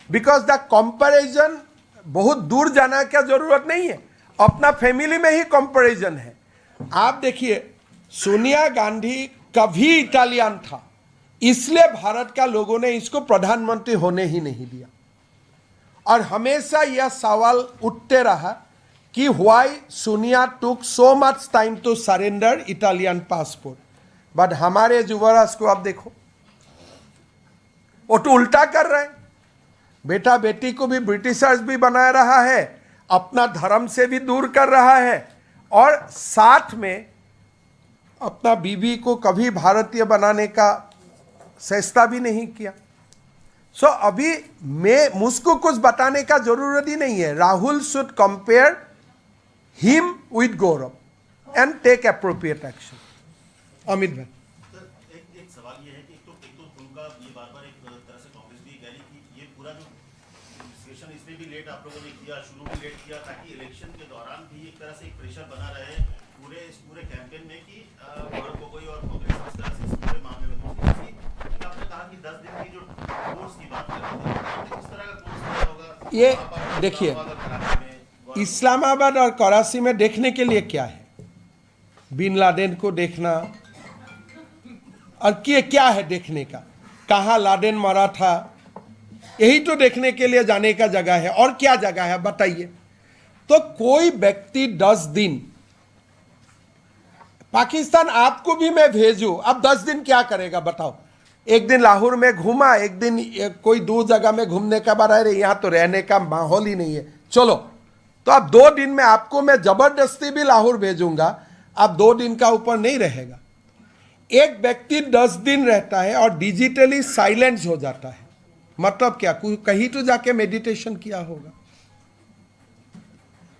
Because the comparison, बहुत दूर जाना क्या जरूरत नहीं है, अपना family में ही comparison है. आप देखिए, सोनिया गांधी कभी इटालियन था, इसलिए भारत का लोगों ने इसको प्रधानमंत्री होने ही नहीं दिया. और हमेशा यह सवाल उठते रहा कि why Sonia took so much time to surrender Italian passport. But हमारे युवराज को आप देखो, वो तो उल्टा कर रहे हैं. बेटा बेटी को भी ब्रिटिशर्स भी बना रहा है, अपना धर्म से भी दूर कर रहा है, और साथ में अपना बीवी को कभी भारतीय बनाने का चेष्टा भी नहीं किया. सो अभी मुझको कुछ बताने का जरूरत ही नहीं है. Rahul should compare him with Gaurav and take appropriate action. Amit भाई, एक सवाल ये है कि एक तो उनका ये बार-बार एक तरह से कांग्रेस भी कह रही कि ये पूरा जो डिस्कशन इसमें भी लेट आप लोगों ने किया, शुरू भी लेट किया, ताकि इलेक्शन के दौरान भी एक तरह से एक प्रेशर बना रहे पूरे कैंपेन में कि गौरव गोगोई और कांग्रेस इस तरह से इस पूरे मामले में आपने कहा कि 10 दिन की जो कोर्स की बात कर रहे थे, किस तरह का कोर्स होगा? ये देखिए, इस्लामाबाद और कराची में देखने के लिए क्या है? बिन लादेन को देखना, और क्या है देखने का? कहाँ लादेन मरा था, यही तो देखने के लिए जाने का जगह है. और क्या जगह है बताइए? तो कोई व्यक्ति 10 दिन, पाकिस्तान आपको भी मैं भेजूं, अब 10 दिन क्या करेगा बताओ? एक दिन लाहौर में घूमा, एक दिन कोई दूर जगह में घूमने का बाद रहे, यहाँ तो रहने का माहौल ही नहीं है, चलो. तो अब 2 दिन में आपको मैं जबरदस्ती भी लाहौर भेजूंगा, अब 2 दिन का ऊपर नहीं रहेगा. एक व्यक्ति 10 दिन रहता है और डिजिटली साइलेंस हो जाता है, मतलब क्या? कहीं तो जाके मेडिटेशन किया होगा.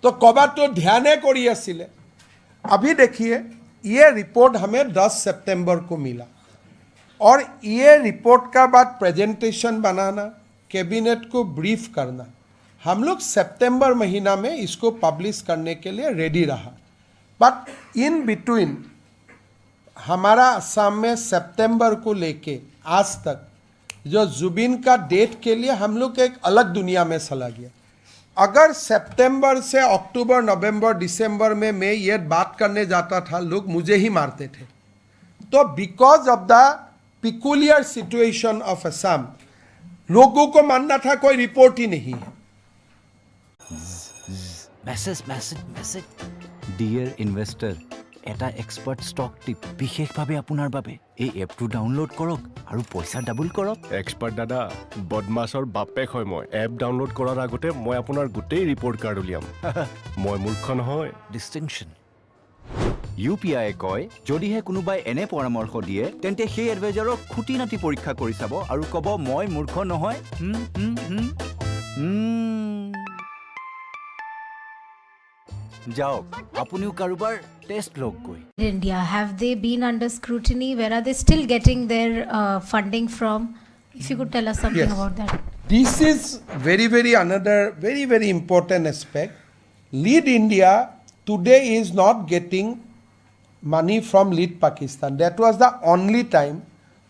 तो कबा तो ध्यान करिए सिले. अभी देखिए, ये रिपोर्ट हमें 10 सितंबर को मिला, और ये रिपोर्ट का बाद प्रेजेंटेशन बनाना, कैबिनेट को ब्रीफ करना, हम लोग सितंबर महीना में इसको पब्लिश करने के लिए रेडी रहा. बट इन बिटवीन हमारा असम में सितंबर को लेके आज तक जो जुबिन का डेट के लिए हम लोग एक अलग दुनिया में चला गया. अगर सितंबर से अक्टूबर, नवंबर, दिसंबर में मैं ये बात करने जाता था, लोग मुझे ही मारते थे. तो because of the peculiar situation of Assam, लोगों को मानना था कोई रिपोर्ट ही नहीं है. মেছেজ ডিয়াৰ ইনভেষ্টৰ, এটা এক্সপাৰ্ট ষ্টক টিপ বিশেষভাৱে আপোনাৰ বাবে. এই এপটো ডাউনলোড কৰক আৰু পইচা ডাবল কৰক. এক্সপাৰ্ট দাদা, বদমাছৰ বাপেক হয় মই. এপ ডাউনলোড কৰাৰ আগতে মই আপোনাৰ গোটেই ৰিপৰ্ট কাৰ্ড উলিয়াম. মই মূৰ্খ নহয়. ডিষ্টিংশ্যন UPI কয়, যদিহে কোনোবাই এনে পৰামৰ্শ দিয়ে তেন্তে সেই এডভাইজাৰক খুটি নাটি পৰীক্ষা কৰি চাব আৰু ক'ব মই মূৰ্খ নহয়. যাওক আপুনিও কাৰোবাৰ টেষ্ট লওক গৈ India, have they been under scrutiny? Where are they still getting their funding from? If you could tell us something Yes. about that. This is another very important aspect. Lead India today is not getting money from Lead Pakistan. That was the only time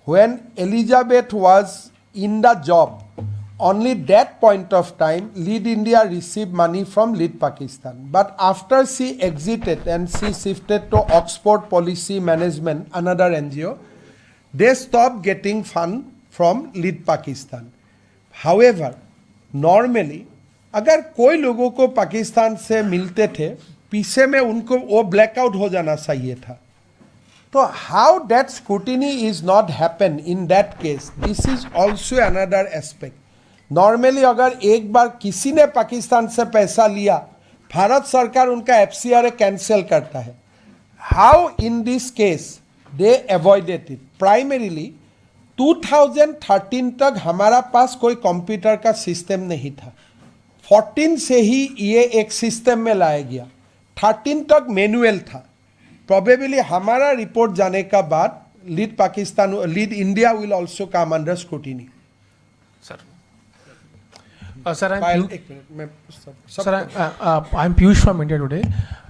when Elizabeth was in the job. Only that point of time, Lead India received money from Lead Pakistan. But after she exited and she shifted to Oxford Policy Management, another NGO, they stopped getting fund from Lead Pakistan. However, normally, अगर कोई लोगों को पाकिस्तान से मिलते थे, पीछे में उनको वो ब्लैकआउट हो जाना चाहिए था. तो how that scrutiny is not happen in that case, this is also another aspect. Normally अगर एक बार किसी ने पाकिस्तान से पैसा लिया, भारत सरकार उनका FCRA कैंसिल करता है. How in this case they avoided it? Primarily 2013 तक हमारा पास कोई कंप्यूटर का सिस्टम नहीं था. 14 से ही ये एक सिस्टम में लाया गया. 13 तक मैनुअल था. Probably हमारा रिपोर्ट जाने का बाद lead India will also come under scrutiny. Sir, I'm Piyush from India Today.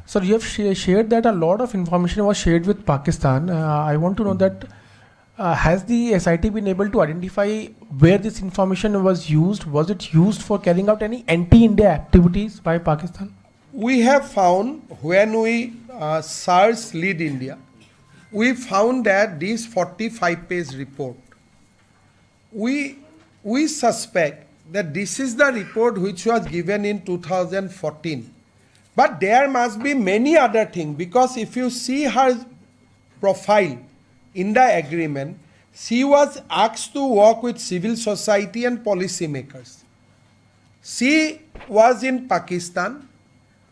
Sir, you have shared that a lot of information was shared with Pakistan. I want to know that has the SIT been able to identify where this information was used? Was it used for carrying out any anti-India activities by Pakistan? We have found when we searched Lead India, we found that this 45-page report, we suspect that this is the report which was given in 2014. But there must be many other things, because if you see her profile in the agreement, she was asked to work with civil society and policymakers. She was in Pakistan.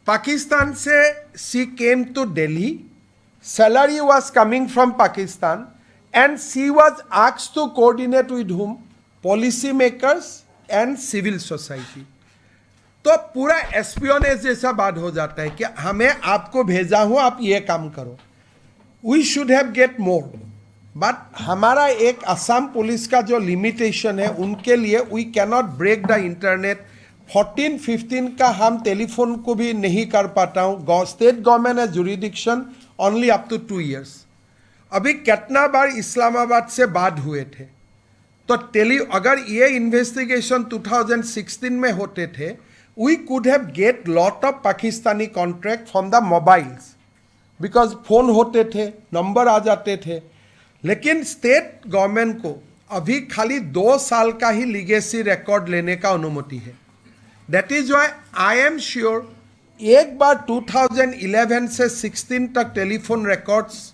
Pakistan se she came to Delhi. Salary was coming from Pakistan, and she was asked to coordinate with whom? Policymakers and civil society. तो पूरा espionage जैसा बात हो जाता है कि हमें आपको भेजा हूँ, आप ये काम करो. We should have get more. But हमारा एक असम पुलिस का जो लिमिटेशन है, उनके लिए we cannot break the internet. 14-15 का हम टेलीफोन को भी नहीं कर पाता हूँ. स्टेट गवर्नमेंट है jurisdiction only up to 2 years. अभी कितना बार इस्लामाबाद से बात हुए थे. तो अगर ये इन्वेस्टिगेशन 2016 में होते थे, we could have get lot of Pakistani contract from the mobiles, because phone होते थे, नंबर आ जाते थे. लेकिन स्टेट गवर्नमेंट को अभी खाली 2 साल का ही लीगेसी रिकॉर्ड लेने का अनुमति है. That is why I am sure एक बार 2011 से 16 तक टेलीफोन रिकॉर्ड्स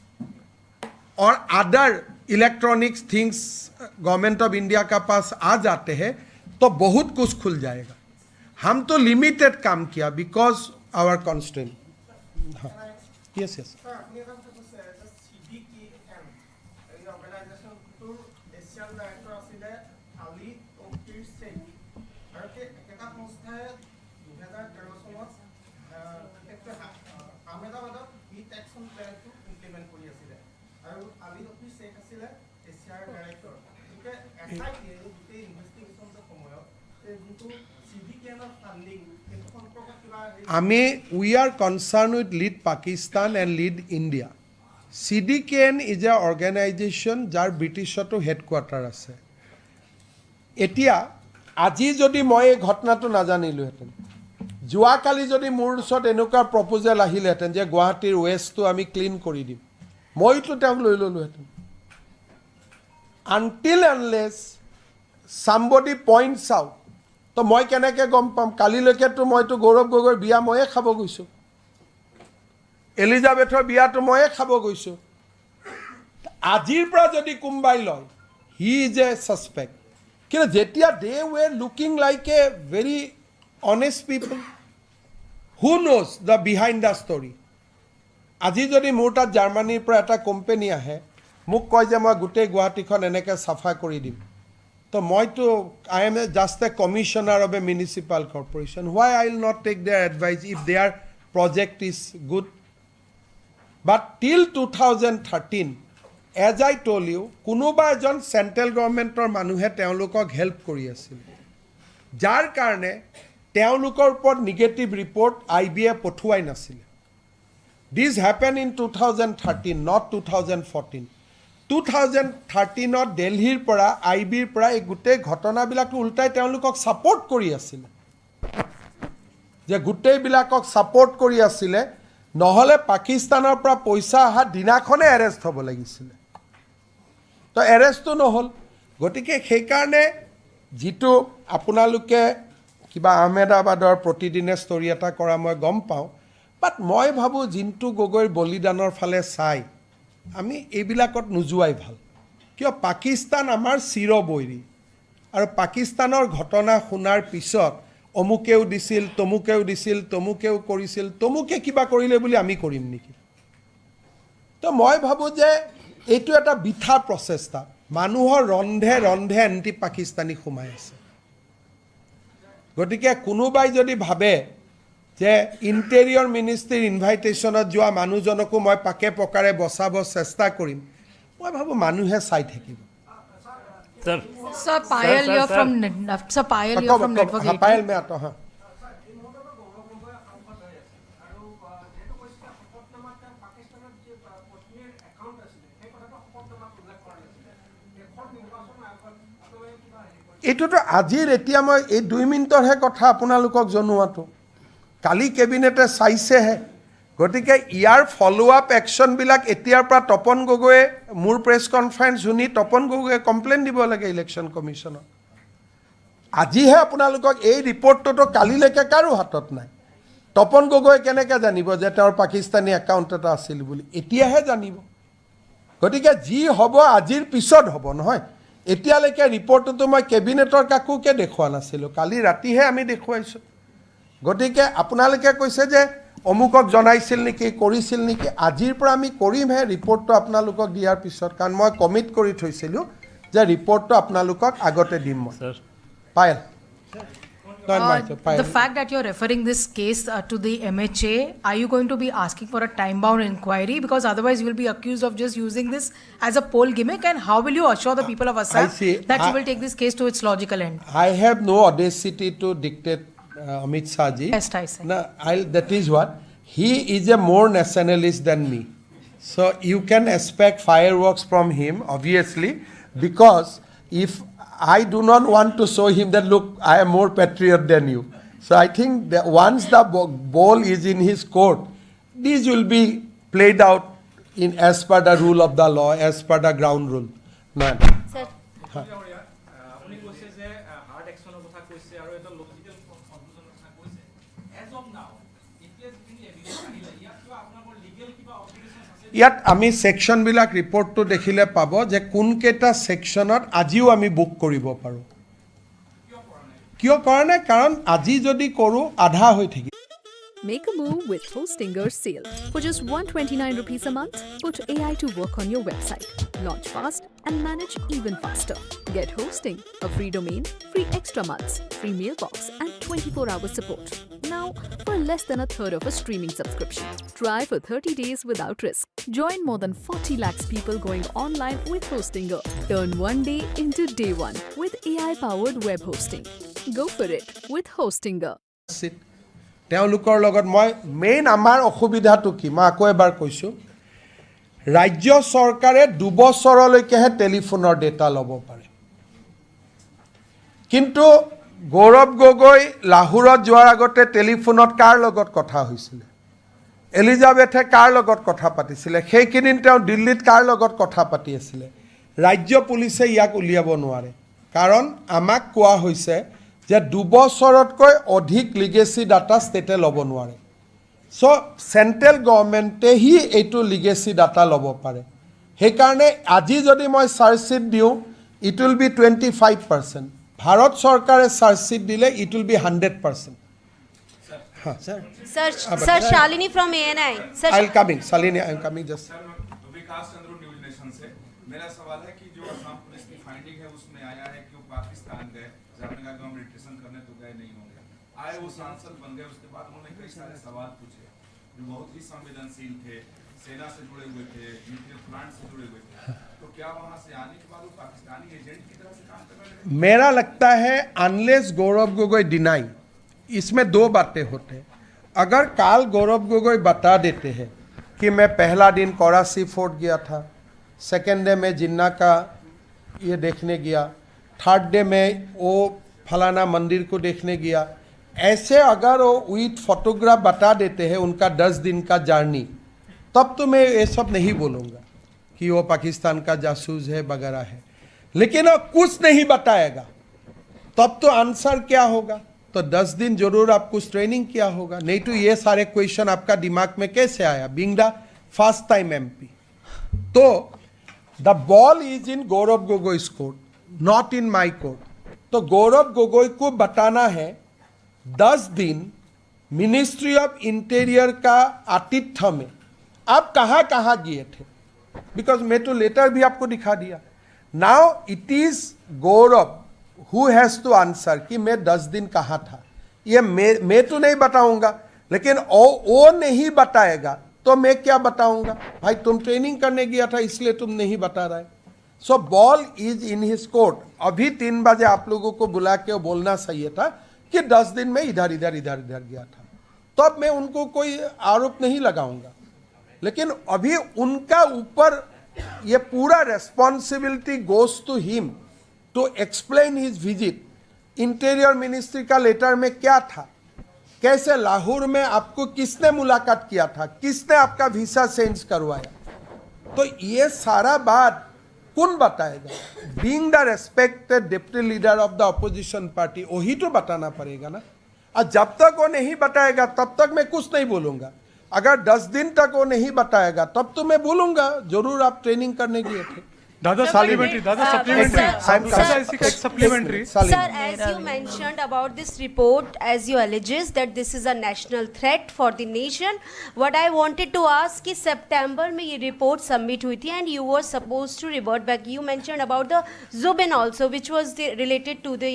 और other electronics things government of India का पास आ जाते हैं तो बहुत कुछ खुल जाएगा. हम तो लिमिटेड काम किया because our constant. Yes yes we are concerned with Lead Pakistan and Lead India. CDKN is a organization jar Britishতো headquarter আছে. এতিয়া আজি যদি মই এই ঘটনাটো নাজানিলোহেঁতেন, যোৱাকালি যদি মোৰ ওচৰত এনেকুৱা প্ৰপ'জেল আহিলেহেঁতেন যে গুৱাহাটীৰ ৱেষ্টটো আমি ক্লিন কৰি দিম, মইতো তেওঁক লৈ ল'লোহেঁতেন. Until unless somebody points out, তো মই কেনেকৈ গম পাম? কালিলৈকেতো মইতো গৌৰৱ গগৈৰ বিয়া ময়ে খাব গৈছোঁ, এলিজাবেথৰ বিয়াটো ময়ে খাব গৈছোঁ. আজিৰ পৰা যদি কোনোবাই লয়, হি ইজ এ ছাছপেক্ট. কিন্তু যেতিয়া they were looking like a very honest people who knows the behind the story. আজি যদি মোৰ তাত জাৰ্মানীৰ পৰা এটা কোম্পানী আহে, মোক কয় যে মই গোটেই গুৱাহাটীখন এনেকৈ চাফা কৰি দিম, তো মইতো I am just a commissioner of a municipal corporation. Why I will not take their advice if they are project is good. But till 2013, as I told you, কোনোবা এজন চেন্ট্ৰেল গভৰ্ণমেণ্টৰ মানুহে তেওঁলোকক হেল্প কৰি আছিল, যাৰ কাৰণে তেওঁলোকৰ ওপৰত নিগেটিভ ৰিপৰ্ট IBA পঠুৱাই নাছিল. This happened in 2013, not 2014. 2013ত দিল্লীৰ পৰা IBৰ পৰা এই গোটেই ঘটনাবিলাক উল্টাই তেওঁলোকক ছাপোৰ্ট কৰি আছিল, যে গোটেইবিলাকক ছাপোৰ্ট কৰি আছিলে, নহ'লে পাকিস্তানৰ পৰা পইচা অহা দিনাখনে এৰেষ্ট হ'ব লাগিছিলে. তো এৰেষ্টটো নহ'ল. গতিকে সেইকাৰণে যিটো আপোনালোকে কিবা আহমেদাবাদৰ প্ৰতিদিনে ষ্টৰি এটা কৰা মই গম পাওঁ, বাট মই ভাবোঁ জিন্তু গগৈৰ বলিদানৰ ফালে চাই আমি এইবিলাকত নোযোৱাই ভাল. কিয় পাকিস্তান আমাৰ চিৰবৈৰী, আৰু পাকিস্তানৰ ঘটনা শুনাৰ পিছত অমুকেও দিছিল, তমুকেও দিছিল, তমুকেও কৰিছিল, তমুকে কিবা কৰিলে বুলি আমি কৰিম নেকি? তো মই ভাবোঁ যে এইটো এটা বৃথা প্ৰচেষ্টা. মানুহৰ ৰন্ধে ৰন্ধে এণ্টি পাকিস্তানী সোমাই আছে. গতিকে কোনোবাই যদি ভাবে যে ইণ্টেৰিয়ৰ মিনিষ্ট্ৰীৰ ইনভাইটেশ্যনত যোৱা মানুহজনকো মই পাকে পকাৰে বচাব চেষ্টা কৰিম, মই ভাবোঁ মানুহে চাই থাকিব. Sir, Payal, you're from Sir Payal, you're from Network 18. Payal mein aata haan. এইটোতো আজিৰ এতিয়া মই এই 2 মিনিটৰহে কথা আপোনালোকক জনোৱাটো, কালি কেবিনেটে চাইছেহে. গতিকে ইয়াৰ ফলো আপ একশ্যনবিলাক এতিয়াৰ পৰা তপন গগৈয়ে মোৰ প্ৰেছ কনফাৰেন্স শুনি তপন গগৈয়ে কমপ্লেইন দিব লাগে ইলেকশ্যন কমিশ্যনত. আজিহে আপোনালোকক এই ৰিপৰ্টটোতো কালিলৈকে কাৰো হাতত নাই. তপন গগৈয়ে কেনেকৈ জানিব যে তেওঁৰ পাকিস্তানী একাউণ্ট এটা আছিল বুলি? এতিয়াহে জানিব. গতিকে যি হ'ব আজিৰ পিছত হ'ব, নহয় এতিয়ালৈকে ৰিপৰ্টটোতো মই কেবিনেটৰ কাকোকে দেখুওৱা নাছিলোঁ, কালি ৰাতিহে আমি দেখুৱাইছোঁ. গতিকে আপোনালোকে কৈছে যে অমুকক জনাইছিল নেকি, কৰিছিল নেকি? আজিৰ পৰা আমি কৰিমহে ৰিপৰ্টটো আপোনালোকক দিয়াৰ পিছত, কাৰণ মই কমিট কৰি থৈছিলোঁ যে ৰিপৰ্টটো আপোনালোকক আগতে দিম মই. Payel, The fact that you're referring this case to the MHA, are you going to be asking for a time-bound inquiry? Because otherwise you will be accused of just using this as a poll gimmick. And how will you assure the people of Assam that you will take this case to its logical end? I have no audacity to dictate Amit Shah ji. Yes, I say. No, that is what. He is a more nationalist than me. So you can expect fireworks from him, obviously, because if I do not want to show him that, look, I am more patriot than you. So I think that once the ball is in his court, these will be played out in as per the rule of the law, as per the ground rule. No. Sir. ইয়াত আমি সেকশনবিলাক ৰিপৰ্টটো দেখিলে পাব যে কোনকেইটা সেকশনত আজিও আমি বুক কৰিব পাৰোঁ. কিয় কৰা নাই? কাৰণ আজি যদি কৰোঁ আধা হৈ থাকিব. Make a move with Hostinger's sale. For just 129 rupees a month, put AI to work on your website. Launch fast and manage even faster. Get hosting, a free domain, free extra months, free mailbox and 24-hour support. Now for less than a third of a streaming subscription. Try for 30 days without risk. Join more than 40 lakhs people going online with Hostinger. Turn one day into day one with AI-powered web hosting. Go for it with Hostinger. তেওঁলোকৰ লগত মই main আমাৰ অসুবিধাটো কি মই আকৌ এবাৰ কৈছোঁ, ৰাজ্য চৰকাৰে 2 বছৰলৈকেহে টেলিফোনৰ ডেটা ল'ব পাৰে. কিন্তু গৌৰৱ গগৈ লাহোৰত যোৱাৰ আগতে টেলিফোনত কাৰ লগত কথা হৈছিলে, এলিজাবেথে কাৰ লগত কথা পাতিছিলে, সেইকেইদিন তেওঁ দিল্লীত কাৰ লগত কথা পাতি আছিলে? ৰাজ্য পুলিচে ইয়াক উলিয়াব নোৱাৰে, কাৰণ আমাক কোৱা হৈছে যে 2 বছৰতকৈ অধিক লিগেসি ডাটা ষ্টেটে ল'ব নোৱাৰে. সো চেন্ট্ৰেল গভৰ্ণমেণ্টেহি এইটো লিগেসি ডাটা ল'ব পাৰে. সেইকাৰণে আজি যদি মই চাৰ্জশ্বিট দিওঁ ইট উইল বি 25%. ভাৰত চৰকাৰে চাৰ্জশ্বিট দিলে ইট will B 100%. Sir, Shalini from ANI. Sir, I'll coming. Shalini, I'm coming just. Vikas Chandra news nation से मेरा सवाल है कि जो असम पुलिस की फाइंडिंग है उसमें आया है कि वो पाकिस्तान गए, आपने कहा कि हम रिट्रेशन करने तो गए नहीं होंगे, आए वो सांसद बन गए, उसके बाद उन्होंने कई सारे सवाल पूछे. जो बहुत ही संवेदनशील थे, सेना से जुड़े हुए थे, न्यूक्लियर प्लांट से जुड़े हुए थे, तो क्या वहां से आने के बाद वो पाकिस्तानी एजेंट की तरह से काम कर रहे हैं? मेरा लगता है अनलेस गौरव गोगोई डिनाई, इसमें दो बातें होते हैं। अगर काल गौरव गोगोई बता देते हैं कि मैं पहला दिन कराची फोर्ट गया था, सेकेंड डे में जिन्ना का ये देखने गया, थर्ड डे में वो फलाना मंदिर को देखने गया, ऐसे अगर वो विथ फोटोग्राफ बता देते हैं उनका 10 दिन का जर्नी, तब तो मैं ये सब नहीं बोलूँगा कि वो पाकिस्तान का जासूस है वगैरह है। लेकिन वो कुछ नहीं बताएगा तब तो आंसर क्या होगा? तो 10 दिन जरूर आप कुछ ट्रेनिंग किया होगा, नहीं तो ये सारे क्वेश्चन आपका दिमाग में कैसे आया being the first time MP? तो the ball is in Gaurav Gogoi's court, not in my court. तो गौरव गोगोई को बताना है 10 दिन मिनिस्ट्री ऑफ इंटीरियर का आतिथ्य में आप कहाँ कहाँ गए थे, बिकॉज मैं तो लेटर भी आपको दिखा दिया। Now it is Gaurav who has to answer कि मैं 10 दिन कहाँ था। ये मैं तो नहीं बताऊंगा, लेकिन वो नहीं बताएगा तो मैं क्या बताऊंगा? भाई तुम ट्रेनिंग करने गया था इसलिए तुम नहीं बता रहे। सो ball is in his court. अभी 3 बजे आप लोगों को बुला के बोलना चाहिए था कि 10 दिन में इधर इधर इधर इधर गया था, तो अब मैं उनको कोई आरोप नहीं लगाऊंगा। लेकिन अभी उनका ऊपर ये पूरा responsibility goes to him to explain his visit. Interior ministry का लेटर में क्या था, कैसे लाहौर में आपको किसने मुलाकात किया था, किसने आपका वीसा चेंज करवाया, तो ये सारा बात कौन बताएगा? Being the respected deputy leader of the opposition party, वही तो बताना पड़ेगा ना। और जब तक वो नहीं बताएगा तब तक मैं कुछ नहीं बोलूंगा। अगर 10 दिन तक वो नहीं बताएगा तब तो मैं बोलूंगा जरूर आप ट्रेनिंग करने गए थे। Dada supplementary. Sir, as you mentioned about this report, as you alleges that this is a national threat for the nation, what I wanted to ask is September में ये report submit हुई थी and you were supposed to revert back. You mentioned about the Zubin also, which was related to the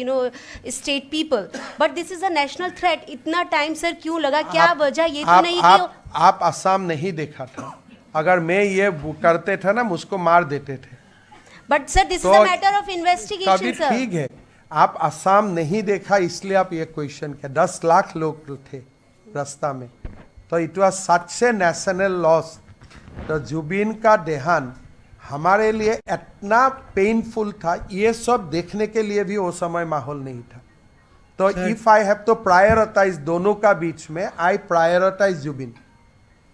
state people. But this is a national threat. इतना time sir क्यों लगा? क्या वजह? ये तो नहीं कि आप असम नहीं देखा था। अगर मैं ये करते थे ना मुझको मार देते थे। But sir, this is a matter of investigation, sir. ठीक है, आप असम नहीं देखा इसलिए आप ये क्वेश्चन किया। 10 लाख लोग थे रास्ता में, तो it was such A national loss. तो जुबिन का देहांत हमारे लिए इतना पेनफुल था, ये सब देखने के लिए भी वो समय माहौल नहीं था। तो इफ आई हैव तो प्रायोरिटाइज दोनों का बीच में, आई प्रायोरिटाइज जुबिन।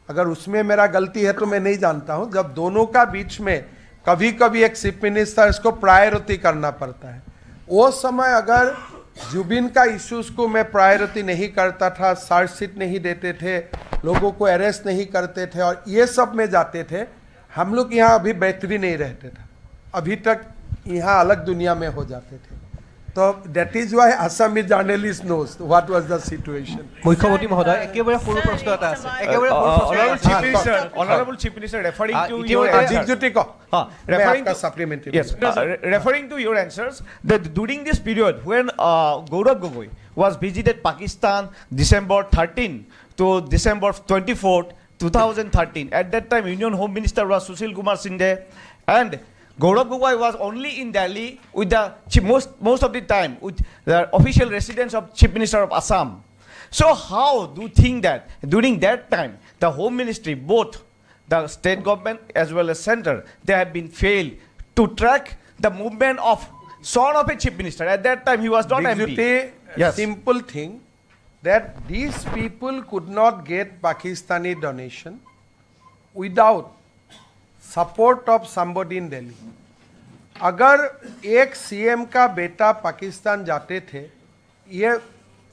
अगर उसमें मेरा गलती है तो मैं नहीं जानता हूं। जब दोनों का बीच में कभी कभी एक चीफ मिनिस्टर इसको प्रायोरिटी करना पड़ता है, वो समय अगर जुबिन का इश्यूज को मैं प्रायोरिटी नहीं करता था, चार्जशीट नहीं देते थे, लोगों को अरेस्ट नहीं करते थे और ये सब में जाते थे, हम लोग यहाँ अभी बेहतरी नहीं रहते थे, अभी तक यहाँ अलग दुनिया में हो जाते थे। तो that is why Assamese journalist knows what was the situation. মুখ্যমন্ত্রী মহোদয় একেবারে সৰু প্ৰশ্ন এটা আছে, একেবাৰে সৰু প্ৰশ্ন। Honorable Chief Minister, referring to your referring to your answers, that during this period when Gaurav Gogoi was visited Pakistan December 13 to December 24, 2013, at that time Union Home Minister was Sushil Kumar Shinde, and Gaurav Gogoi was only in Delhi with the most of the time with the official residence of Chief Minister of Assam. So how do you think that during that time the Home Ministry, both the state government as well as center, they have been failed to track the movement of son of a chief minister? At that time he was not MP. Yes. Simple thing that these people could not get Pakistani donation without support of somebody in Delhi. अगर एक CM का बेटा पाकिस्तान जाते थे, ये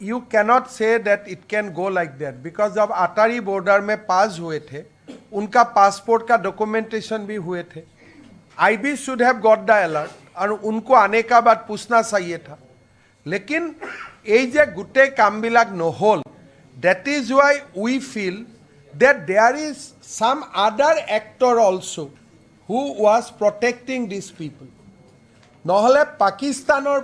you cannot say that it can go like that, because जब अटारी border में पास हुए थे उनका पासपोर्ट का डॉक्यूमेंटेशन भी हुए थे। IB should have got the alert और उनको आने का बाद पूछना चाहिए था, लेकिन ये जे गुटे कामबिलाक নহল, that is why we feel that there is some other actor also who was protecting these people. নহলে পাকিস্তানৰ